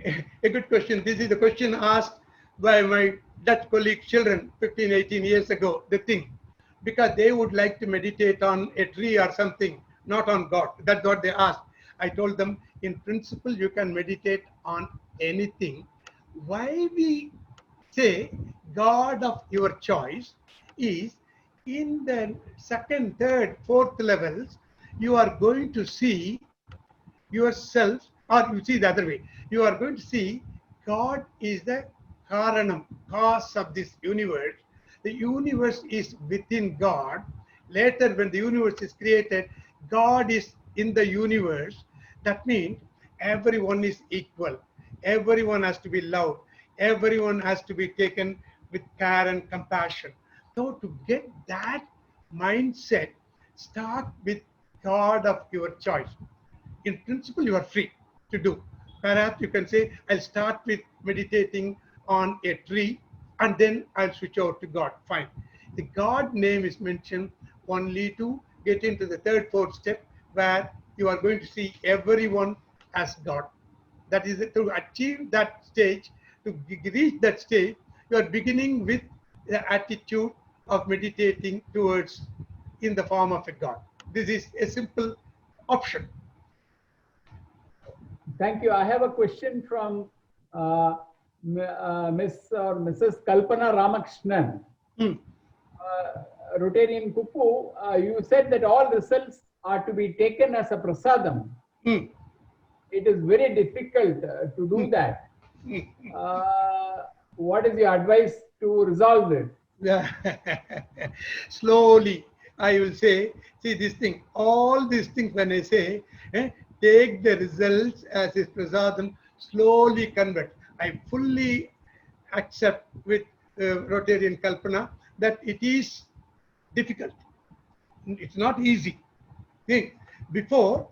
a good question. This is the question asked by my Dutch colleague children 15, 18 years ago. The thing, because they would like to meditate on a tree or something, not on God. That's what they asked. I told them, in principle, you can meditate on anything. Why we say God of your choice is in the second, third, fourth levels, you are going to see yourself, or you see the other way, you are going to see God is the karanam, cause of this universe. The universe is within God. Later, when the universe is created, God is in the universe. That means everyone is equal. Everyone has to be loved. Everyone has to be taken with care and compassion. So to get that mindset, start with God of your choice. In principle, you are free to do. Perhaps you can say, I'll start with meditating on a tree and then I'll switch over to God. Fine. The God name is mentioned only to get into the third, fourth step where you are going to see everyone as God. That is to achieve that stage, to reach that stage, you are beginning with the attitude of meditating towards in the form of a God. This is a simple option. Thank you. I have a question from Miss or Mrs. Kalpana Ramakrishnan. Rotarian Kupu, you said that all results are to be taken as a prasadam. It is very difficult to do that. What is your advice to resolve it? Yeah. Slowly, I will say, see this thing, all these things when I say, take the results as is prasadam, slowly convert. I fully accept with Rotarian Kalpana that it is difficult. It's not easy. Think, before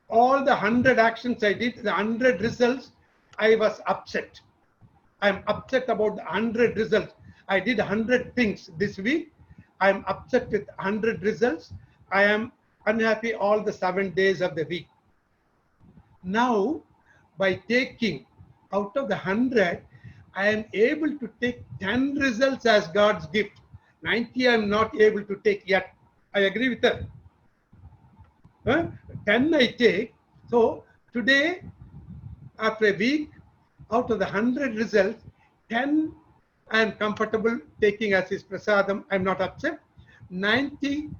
all the 100 actions I did, the 100 results, I was upset. I'm upset about the 100 results. I did 100 things this week. I'm upset with 100 results. I am unhappy all the 7 days of the week. Now, by taking out of the 100, I am able to take 10 results as God's gift. 90 I am not able to take yet. I agree with that. 10 I take. So today, after a week, out of the 100 results, 10 I am comfortable taking as is prasadam. I am not upset. 90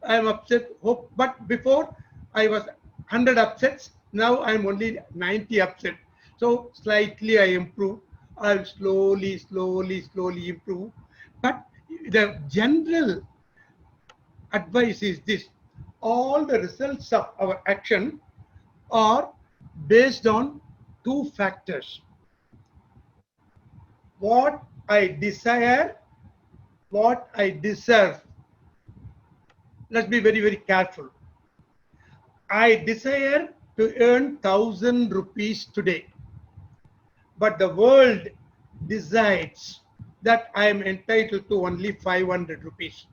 I am upset. But before I was 100 upsets. Now I am only 90 upset. So slightly I improve. I'll slowly improve. But the general advice is this: all the results of our action are based on two factors. What I desire, what I deserve. Let's be very, very careful. I desire to earn 1,000 rupees today, but the world decides that I am entitled to only 500 rupees.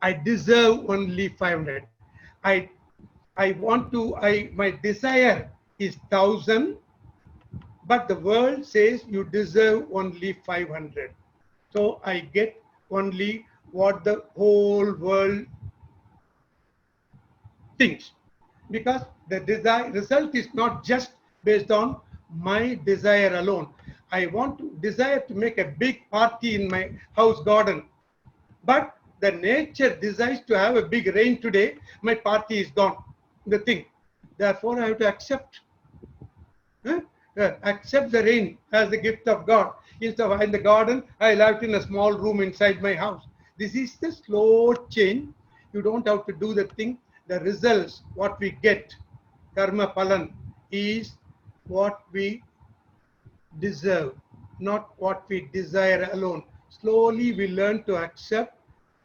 I deserve only 500. My desire is 1,000, but the world says you deserve only 500. So I get only what the whole world thinks, because the result is not just based on my desire alone. I want to desire to make a big party in my house garden, but the nature desires to have a big rain today. My party is gone. The thing. Therefore, I have to accept. Accept the rain as the gift of God. Instead of in the garden, I left in a small room inside my house. This is the slow change. You don't have to do the thing. The results, what we get, karma palan, is what we deserve, not what we desire alone. Slowly we learn to accept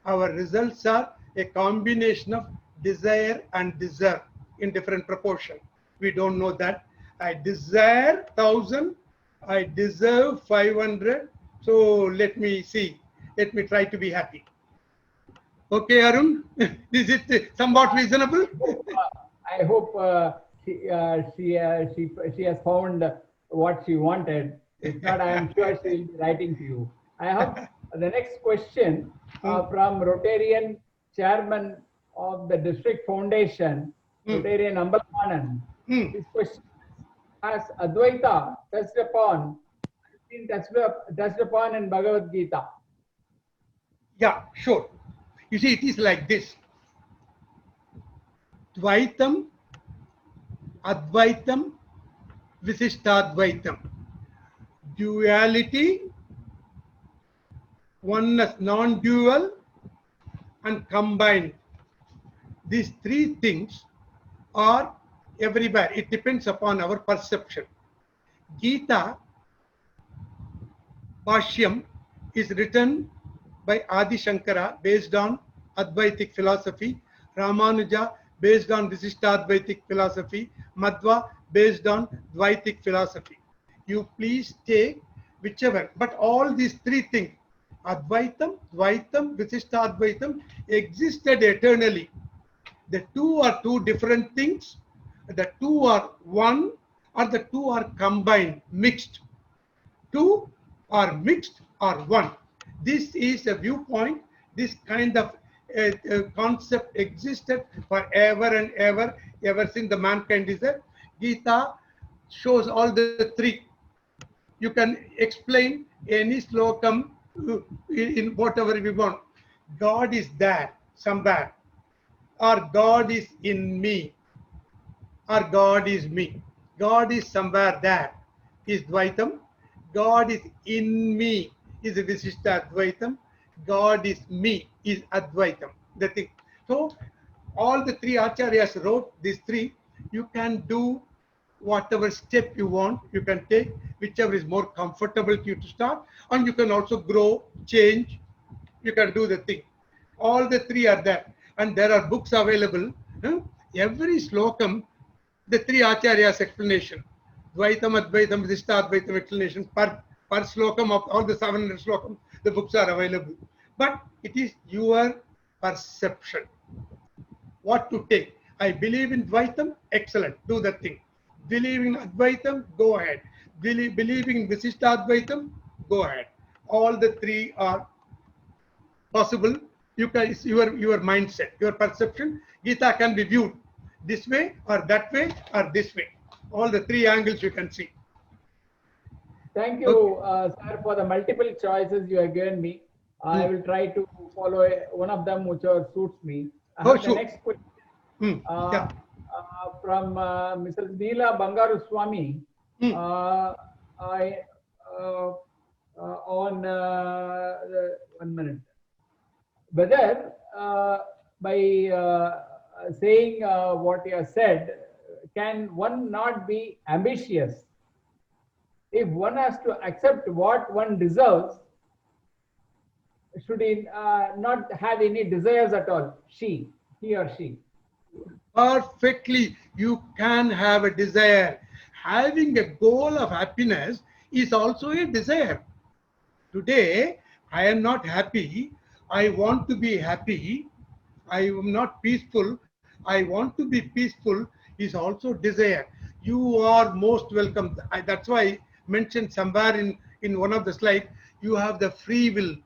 Our results are a combination of desire and deserve in different proportion. We don't know that. I desire 1,000, I deserve 500. So let me see. Let me try to be happy. Okay, Arun, is it somewhat reasonable? I hope she has found what she wanted. If not, I am sure she will be writing to you. I have the next question from Rotarian Chairman of the District Foundation, Rotarian Ambalmanan. Hmm. This question has Advaita touched upon, been touched upon in Bhagavad Gita. Yeah, sure. You see, it is like this. Dvaitam, Advaitam, Visishtadvaitam. Duality, oneness, non-dual, and combined. These three things are everywhere. It depends upon our perception. Gita Bhashyam is written by Adi Shankara based on Advaitic philosophy, Ramanuja based on Visishtadvaitic philosophy, Madhva based on Dvaitic philosophy. You please take whichever, but all these three things, Advaitam, Dvaitam, Visishtadvaitam, existed eternally. The two are two different things, the two are one, or the two are combined, mixed. Two are mixed or one. This is a viewpoint. This kind of concept existed forever and ever since the mankind is there. Gita shows all the three. You can explain any slokam in whatever we want. God is there somewhere, or God is in me, or God is me. God is somewhere there is Dvaitam. God is in me is Visishta Advaitam. God is me is Advaitam. The thing. So all the three acharyas wrote these three. You can do whatever step you want. You can take whichever is more comfortable to you to start, and you can also grow, change. You can do the thing. All the three are there, and there are books available. Every slokam, the three acharyas explanation. Dvaitam, Advaitam, Visishta Advaitam explanation per slokam of all the 700 slokam, the books are available. But it is your perception. What to take. I believe in Dvaitam, excellent, do the thing. Believing in Advaitam, go ahead. Believing in Visishta Advaitam, go ahead. All the three are possible. You can, your mindset, your perception. Gita can be viewed this way or that way or this way. All the three angles you can see. Thank you, sir, for the multiple choices you have given me. I will try to follow one of them whichever suits me. I have the sure. next question Yeah. from Mrs. Neela Bangaru Swami. On 1 minute. Whether by saying what you have said, can one not be ambitious? If one has to accept what one deserves, should he not have any desires at all? He or she. Perfectly, you can have a desire. Having a goal of happiness is also a desire. Today, I am not happy. I want to be happy. I am not peaceful. I want to be peaceful is also desire. You are most welcome. That's why I mentioned somewhere in one of the slides, you have the free will.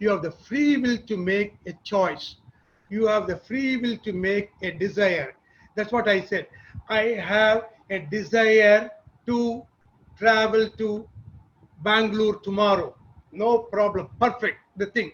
You have the free will to make a choice. You have the free will to make a desire. That's what I said. I have a desire to travel to Bangalore tomorrow. No problem. Perfect. The thing.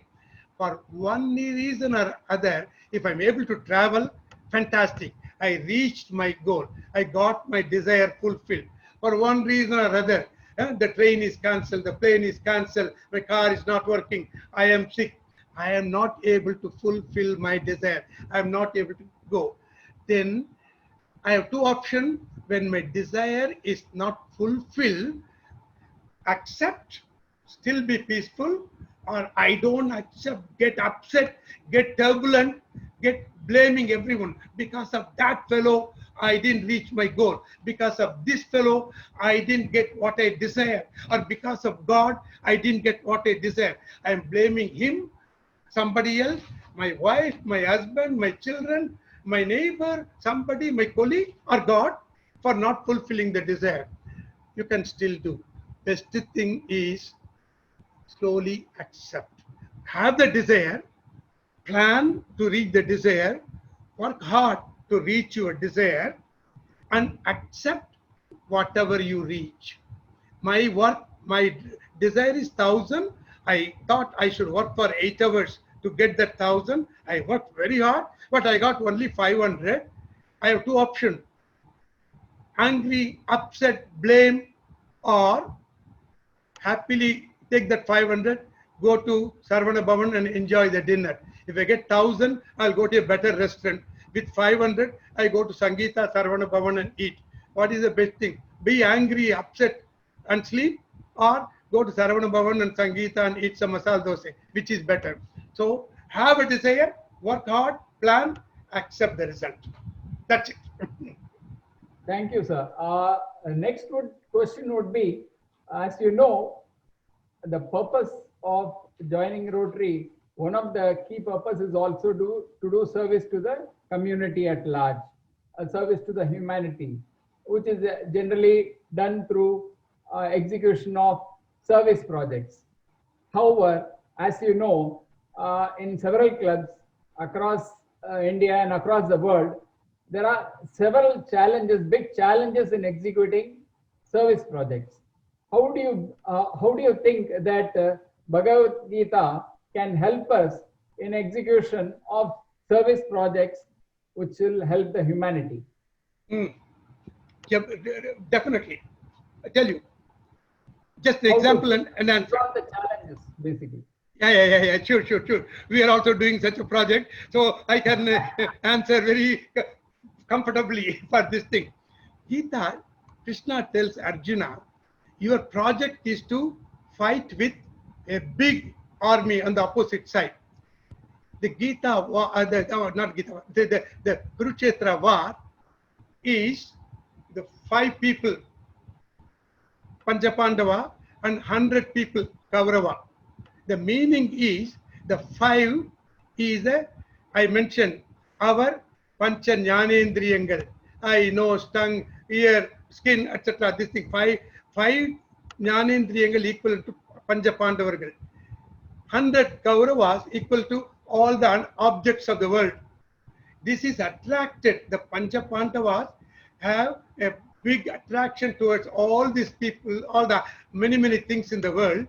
For one reason or other, if I'm able to travel, fantastic. I reached my goal. I got my desire fulfilled. For one reason or other, the train is cancelled, the plane is cancelled, my car is not working, I am sick. I am not able to fulfill my desire. I am not able to go. Then I have two options. When my desire is not fulfilled, accept, still be peaceful, or I don't accept, get upset, get turbulent, get blaming everyone. Because of that fellow, I didn't reach my goal. Because of this fellow, I didn't get what I desire. Or because of God, I didn't get what I desire. I am blaming him, somebody else, my wife, my husband, my children, my neighbor, somebody, my colleague, or God for not fulfilling the desire. You can still do. Best thing is slowly accept. Have the desire, plan to reach the desire, work hard to reach your desire, and accept whatever you reach. My work, my desire is 1,000. I thought I should work for 8 hours to get that 1,000. I worked very hard, but I got only 500. I have two options: angry, upset, blame, or happily take that 500, go to Sarvana Bhavan and enjoy the dinner. If I get 1,000, I'll go to a better restaurant. With 500, I go to Sangeeta, Sarvana Bhavan and eat. What is the best thing? Be angry, upset and sleep, or go to Sarvana Bhavan and Sangeeta and eat some masala dosa, which is better. So have a desire, work hard, plan, accept the result. That's it. Thank you, sir. Next question would be, as you know, the purpose of joining Rotary, one of the key purposes is also to do service to the community at large, a service to the humanity, which is generally done through execution of service projects. However, as you know, in several clubs across India and across the world, there are several challenges, big challenges in executing service projects. How do you think that Bhagavad Gita can help us in execution of service projects which will help the humanity? Yeah, definitely. I tell you, just the example and answer. From the challenges, basically. Yeah. Sure. We are also doing such a project, so I can answer very comfortably for this thing. Gita, Krishna tells Arjuna, your project is to fight with a big army on the opposite side. The Gita, not Gita, the Kurukshetra war is the 5 people, Panchapandava, and 100 people, Kaurava. The meaning is the 5 is I mentioned our Pancha Jnanendriyangal, eye, nose, tongue, ear, skin, etc. This thing, 5 Jnanendriyangal equal to Panchapandavagal. 100 Kauravas equal to all the objects of the world. This is attracted, the Panchapandavas have a big attraction towards all these people, all the many things in the world,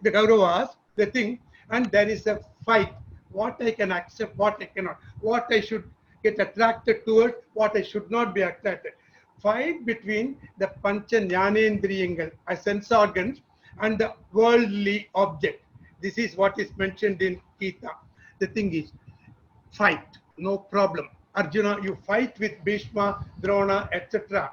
the Kauravas, the thing, and there is a fight. What I can accept, what I cannot, what I should get attracted towards, what I should not be attracted. Fight between the Pancha Jnanendriyangal, sense organs, and the worldly object. This is what is mentioned in Gita. The thing is, fight, no problem. Arjuna, you fight with Bhishma, Drona, etc.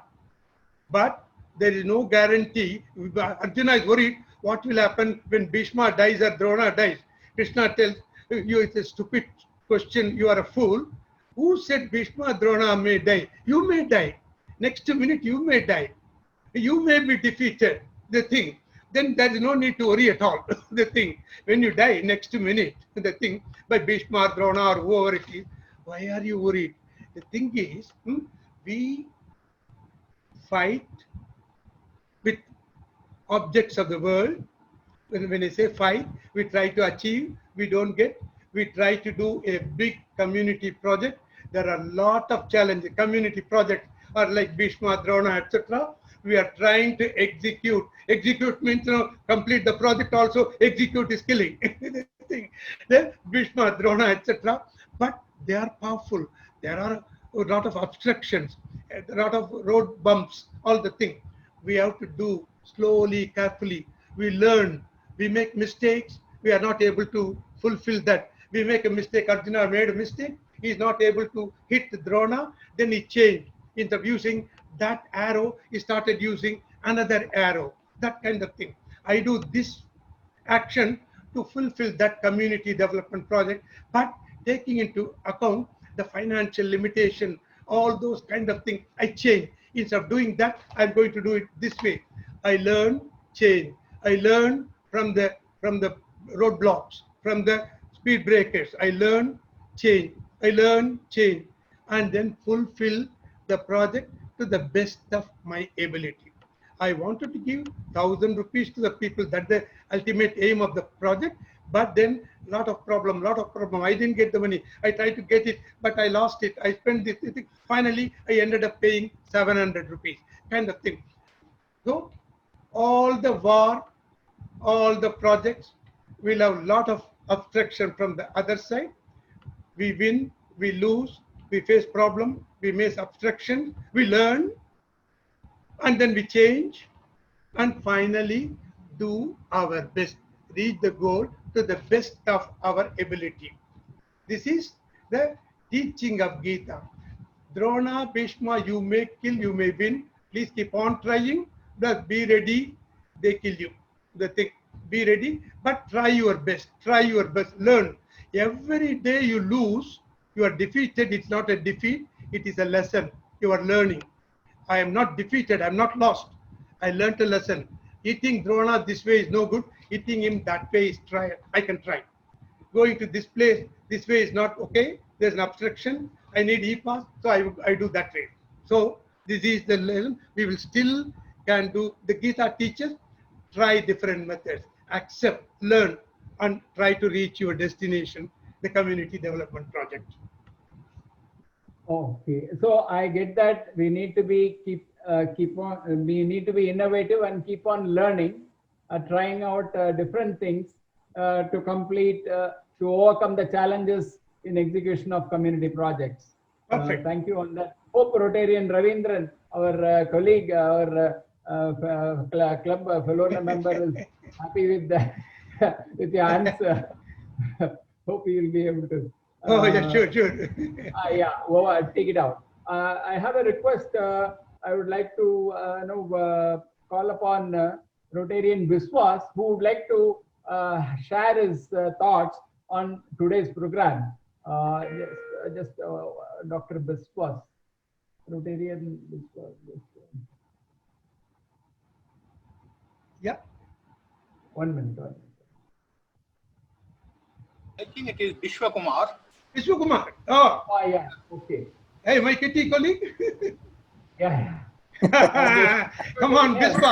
But there is no guarantee. Arjuna is worried what will happen when Bhishma dies or Drona dies. Krishna tells you, it's a stupid question, you are a fool. Who said Bhishma, Drona may die? You may die. Next minute you may die. You may be defeated. The thing. Then there is no need to worry at all. The thing. When you die next minute, the thing, by Bhishma, Drona, or whoever it is, why are you worried? The thing is, we fight with objects of the world. When I say fight, we try to achieve, we don't get. We try to do a big community project. There are a lot of challenges. Community projects are like Bhishma, Drona, etc. We are trying to execute. Execute means complete the project also. Execute is killing. Then Bhishma, Drona, etc. But they are powerful. There are a lot of obstructions, a lot of road bumps, all the thing. We have to do slowly, carefully. We learn. We make mistakes. We are not able to fulfill that. We make a mistake. Arjuna made a mistake. He is not able to hit the Drona. Then he changed. Instead of using that arrow, he started using another arrow. That kind of thing. I do this action to fulfill that community development project, but taking into account the financial limitation, all those kind of things, I change. Instead of doing that, I'm going to do it this way. I learn, change. I learn from the roadblocks, from the speed breakers. I learn, change. I learn, change, and then fulfill the project to the best of my ability. I wanted to give 1,000 rupees to the people. That's the ultimate aim of the project. But then lot of problem. I didn't get the money. I tried to get it, but I lost it. I spent this. Finally, I ended up paying 700 rupees, kind of thing. So all the war, all the projects will have a lot of obstruction from the other side. We win, we lose, we face problem, we face obstruction, we learn, and then we change, and finally do our best, reach the goal to the best of our ability. This is the teaching of Gita. Drona, Bhishma, you may kill, you may win. Please keep on trying, but be ready, they kill you. The thing, be ready, but try your best, learn. Every day you lose, you are defeated. It's not a defeat, it is a lesson. You are learning. I am not defeated, I am not lost. I learned a lesson. Eating Drona this way is no good. Eating him that way is try. I can try. Going to this place, this way is not okay. There's an obstruction. I need e-pass, so I do that way. So this is the lesson. We will still can do. The Gita teaches, try different methods. Accept, learn, and try to reach your destination, the community development project. Okay, so I get that we need to be we need to be innovative and keep on learning, trying out different things to complete, to overcome the challenges in execution of community projects. Perfect. Thank you on that. Hope Rotarian Ravindran, our colleague, our club fellow member, is happy with the with your answer. Hope you will be able to. Oh, yeah, sure. Yeah, well, I'll take it out. I have a request. I would like to call upon Rotarian Biswas, who would like to share his thoughts on today's program. Just Dr. Biswas, Rotarian Biswas. Yeah. 1 minute. I think it is Vishwakumar. Vishwakumar. Oh, Yeah. Okay. hey, my kitty colleague. Yeah. Come on, Vishwa.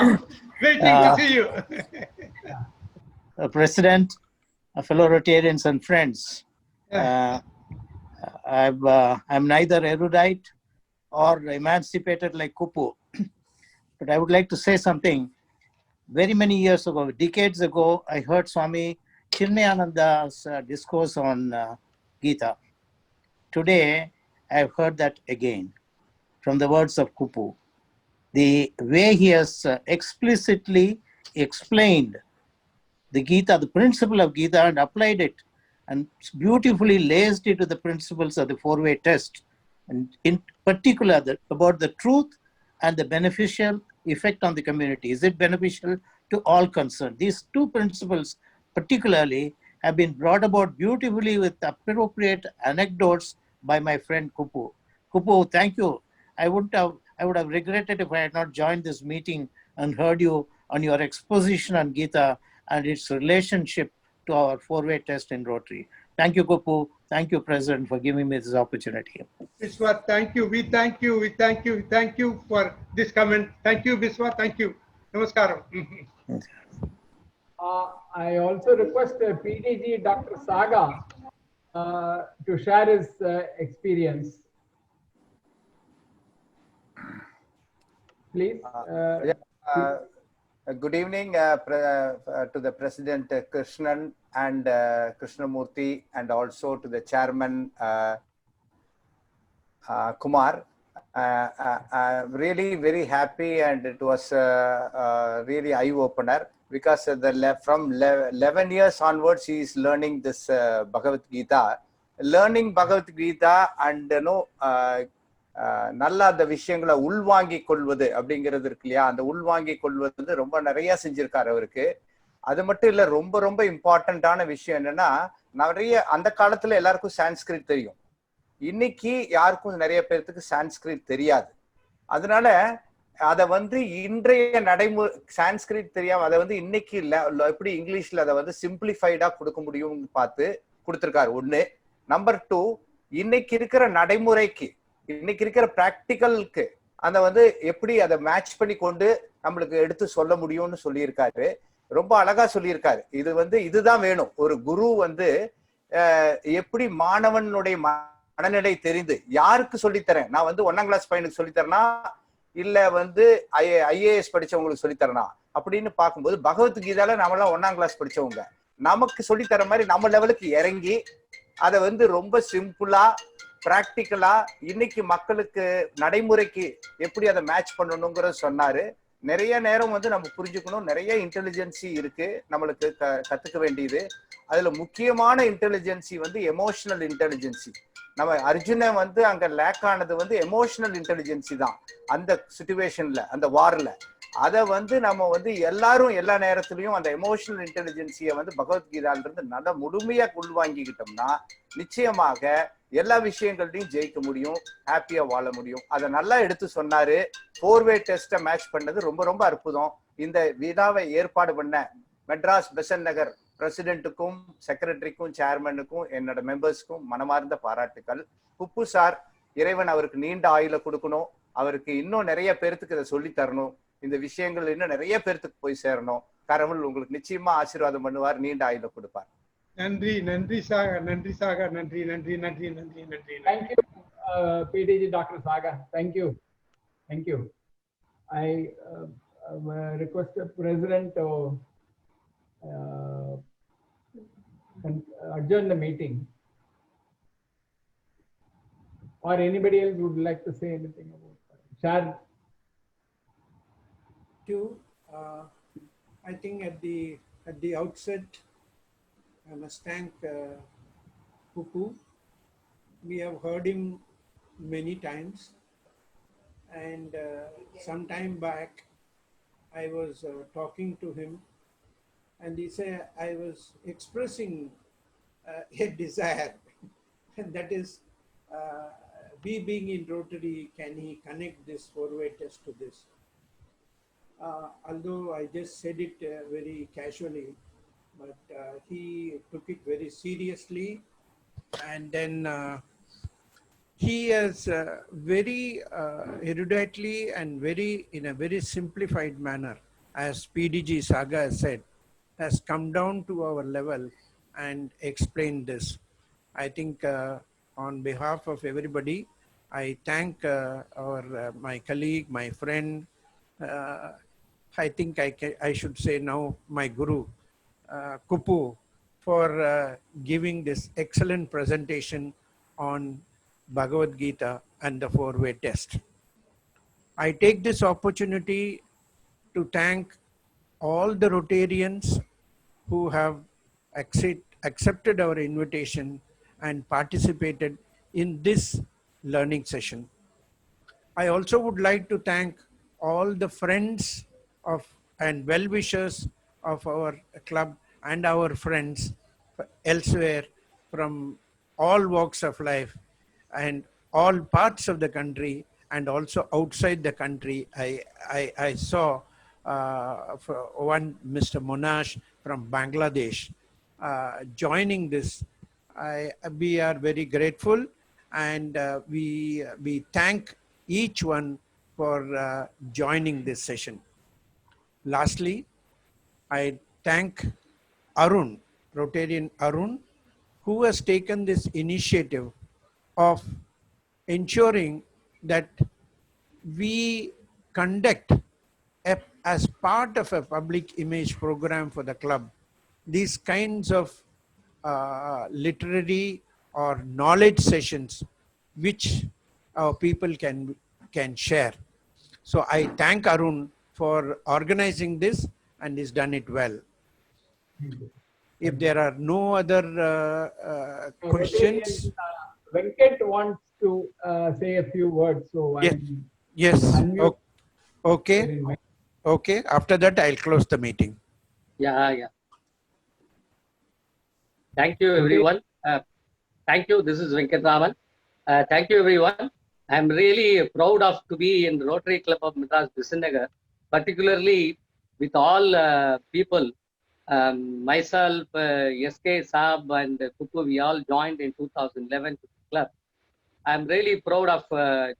Waiting to see you. President, fellow Rotarians and friends. I'm neither erudite or emancipated like Kupu, but I would like to say something. Very many years ago, decades ago, I heard Swami Chirmayananda's discourse on Gita. Today, I've heard that again from the words of Kupu. The way he has explicitly explained the Gita, the principle of Gita, and applied it and beautifully laced it to the principles of the four-way test, and in particular about the truth and the beneficial effect on the community. Is it beneficial to all concerned? These two principles particularly have been brought about beautifully with appropriate anecdotes by my friend Kupu. Kupu, thank you. I would have regretted if I had not joined this meeting and heard you on your exposition on Gita and its relationship to our four-way test in Rotary. Thank you, Kupu. Thank you, President, for giving me this opportunity. Vishwa, thank you. We thank you for this comment. Thank you, Vishwa. Thank you. Namaskaram. I also request PDG Dr. Saga to share his experience. Please. Good evening to the President Krishnan and Krishnamurthy, and also to the Chairman Kumar. Really very happy, and it was really eye-opener, because from 11 years onwards he is learning this Bhagavad Gita. Learning Bhagavad Gita and நல்லா அந்த விஷயங்களை உள்வாங்கி கொள்வது அப்படிங்கிறது இருக்கு இல்லையா, அந்த உள்வாங்கி கொள்வது ரொம்ப நிறைய செஞ்சிருக்காரு அவருக்கு. அது மட்டும் இல்ல, ரொம்ப ரொம்ப இம்பார்ட்டன்டான விஷயம் என்னன்னா, நிறைய அந்த காலத்துல எல்லாருக்கும் சான்ஸ்கிரிட் தெரியும். இன்னைக்கு யாருக்கும் நிறைய பேர்த்துக்கு சான்ஸ்கிரிட் தெரியாது. அதனால அதை வந்து இன்றைய நடைமுறை சான்ஸ்கிரிட் தெரியாம அதை வந்து இன்னைக்கு எப்படி இங்கிலீஷ்ல அதை வந்து சிம்பிளிஃபைடா கொடுக்க முடியும்னு பார்த்து கொடுத்திருக்காரு. ஒண்ணு. நம்பர் 2, இன்னைக்கு இருக்கிற நடைமுறைக்கு, இன்னைக்கு இருக்கிற பிராக்டிக்கலுக்கு அதை வந்து எப்படி அதை மேட்ச் பண்ணி கொண்டு நம்மளுக்கு எடுத்து சொல்ல முடியும்னு சொல்லியிருக்காரு. ரொம்ப அழகா சொல்லியிருக்காரு. இது வந்து இதுதான் வேணும். ஒரு குரு வந்து எப்படி மாணவனுடைய மனநிலை தெரிந்து யாருக்கு சொல்லித்தரேன், நான் வந்து 1ஆம் கிளாஸ் பையனுக்கு சொல்லித்தரேனா இல்ல வந்து IAS படிச்சவங்களுக்கு சொல்லித்தரனா அப்படின்னு பார்க்கும்போது, பகவத்கீதால நம்மளாம் 1ஆம் கிளாஸ் படிச்சவங்க, நமக்கு சொல்லித்தர மாதிரி நம்ம லெவலுக்கு இறங்கி அதை வந்து ரொம்ப சிம்பிளா பிராக்டிக்கலா இன்னைக்கு மக்களுக்கு நடைமுறைக்கு எப்படி அதை மேட்ச் பண்ணணுங்கிறத சொன்னாரு. நிறைய நேரம் வந்து நம்ம புரிஞ்சுக்கணும், நிறைய இன்டெலிஜென்சி இருக்கு நம்மளுக்கு கத்துக்க வேண்டியது. அதுல முக்கியமான இன்டெலிஜென்சி வந்து எமோஷனல் இன்டெலிஜென்சி. நம்ம அர்ஜுன வந்து அங்க லேக் ஆனது வந்து எமோஷனல் இன்டெலிஜென்சி தான் அந்த சிச்சுவேஷன்ல, அந்த வார்ல. அதை வந்து நம்ம வந்து எல்லாரும் எல்லா நேரத்திலையும் அந்த எமோஷனல் இன்டெலிஜென்சியை வந்து பகவத்கீதால இருந்து நல்லா முழுமையா உள்வாங்கிக்கிட்டோம்னா நிச்சயமாக எல்லா விஷயங்கள்லையும் ஜெயிக்க முடியும், ஹாப்பியா வாழ முடியும். அதை நல்லா எடுத்து சொன்னாரு. 4-way டெஸ்ட்டை மேட்ச் பண்ணது ரொம்ப ரொம்ப அற்புதம். இந்த விழாவை ஏற்பாடு பண்ண மெட்ராஸ் பெசன்ட் நகர் பிரசிடென்ட்டுக்கும் செக்ரட்டரிக்கும் சேர்மனுக்கும் என்னோட மெம்பர்ஸ்க்கும் மனமார்ந்த பாராட்டுக்கள். குப்பு சார், இறைவன் அவருக்கு நீண்ட ஆயுள கொடுக்கணும், அவருக்கு இன்னும் நிறைய பேர்த்துக்கு இதை சொல்லி தரணும், இந்த விஷயங்கள் இன்னும் நிறைய பேர்த்துக்கு போய் சேரணும். கடவுள் உங்களுக்கு நிச்சயமா ஆசீர்வாதம் பண்ணுவார், நீண்ட ஆயுள கொடுப்பார். நன்றி நன்றி சாகர், நன்றி சாகர், நன்றி நன்றி நன்றி நன்றி நன்றி. Thank you, PDG Dr. Saga. Thank you. Thank you. I request the President to adjourn the meeting. Or anybody else would like to say anything about that? Shad? I think at the outset, I must thank Kupu. We have heard him many times, and some time back I was talking to him, and he said I was expressing a desire, and that is we being in Rotary, can he connect this 4-way test to this? Although I just said it very casually, but he took it very seriously, and then he has very eruditely and in a very simplified manner, as PDG Saga has said, has come down to our level and explained this. I think on behalf of everybody, I thank my colleague, my friend, I think I should say now my guru, Kupu, for giving this excellent presentation on Bhagavad Gita and the 4-way test. I take this opportunity to thank all the Rotarians who have accepted our invitation and participated in this learning session. I also would like to thank all the friends and well-wishers of our club and our friends elsewhere from all walks of life and all parts of the country and also outside the country. I saw one Mr. Monash from Bangladesh joining this. We are very grateful, and we thank each one for joining this session. Lastly, I thank Arun, Rotarian Arun, who has taken this initiative of ensuring that we conduct as part of a public image program for the club these kinds of literary or knowledge sessions which our people can share. So I thank Arun for organizing this, and he's done it well. If there are no other questions. Venkat wants to say a few words. So Yes. Okay. Okay. After that, I'll close the meeting. Yeah. Thank you, everyone. Thank you. This is Venkatraman. Thank you, everyone. I'm really proud of to be in Rotary Club of Madras Bisanagar, particularly with all people. Myself, SK Saab and Kupu, we all joined in 2011 to the club. I'm really proud of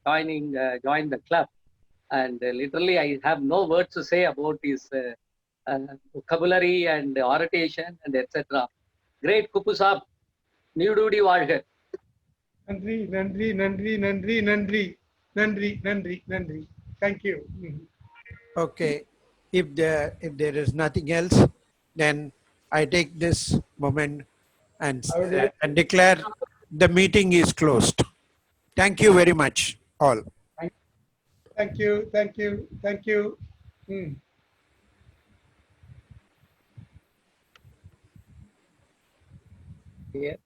join the club. And literally, I have no words to say about his vocabulary and oration and etc. Great Kupu Saab, நீடூடி வாழ்க. நன்றி நன்றி நன்றி நன்றி நன்றி நன்றி நன்றி நன்றி. Thank you. Okay, if there is nothing else, then I take this moment and I would like and declare the meeting is closed. Thank you very much, all. Thank you. Thank you. Thank you. Yeah.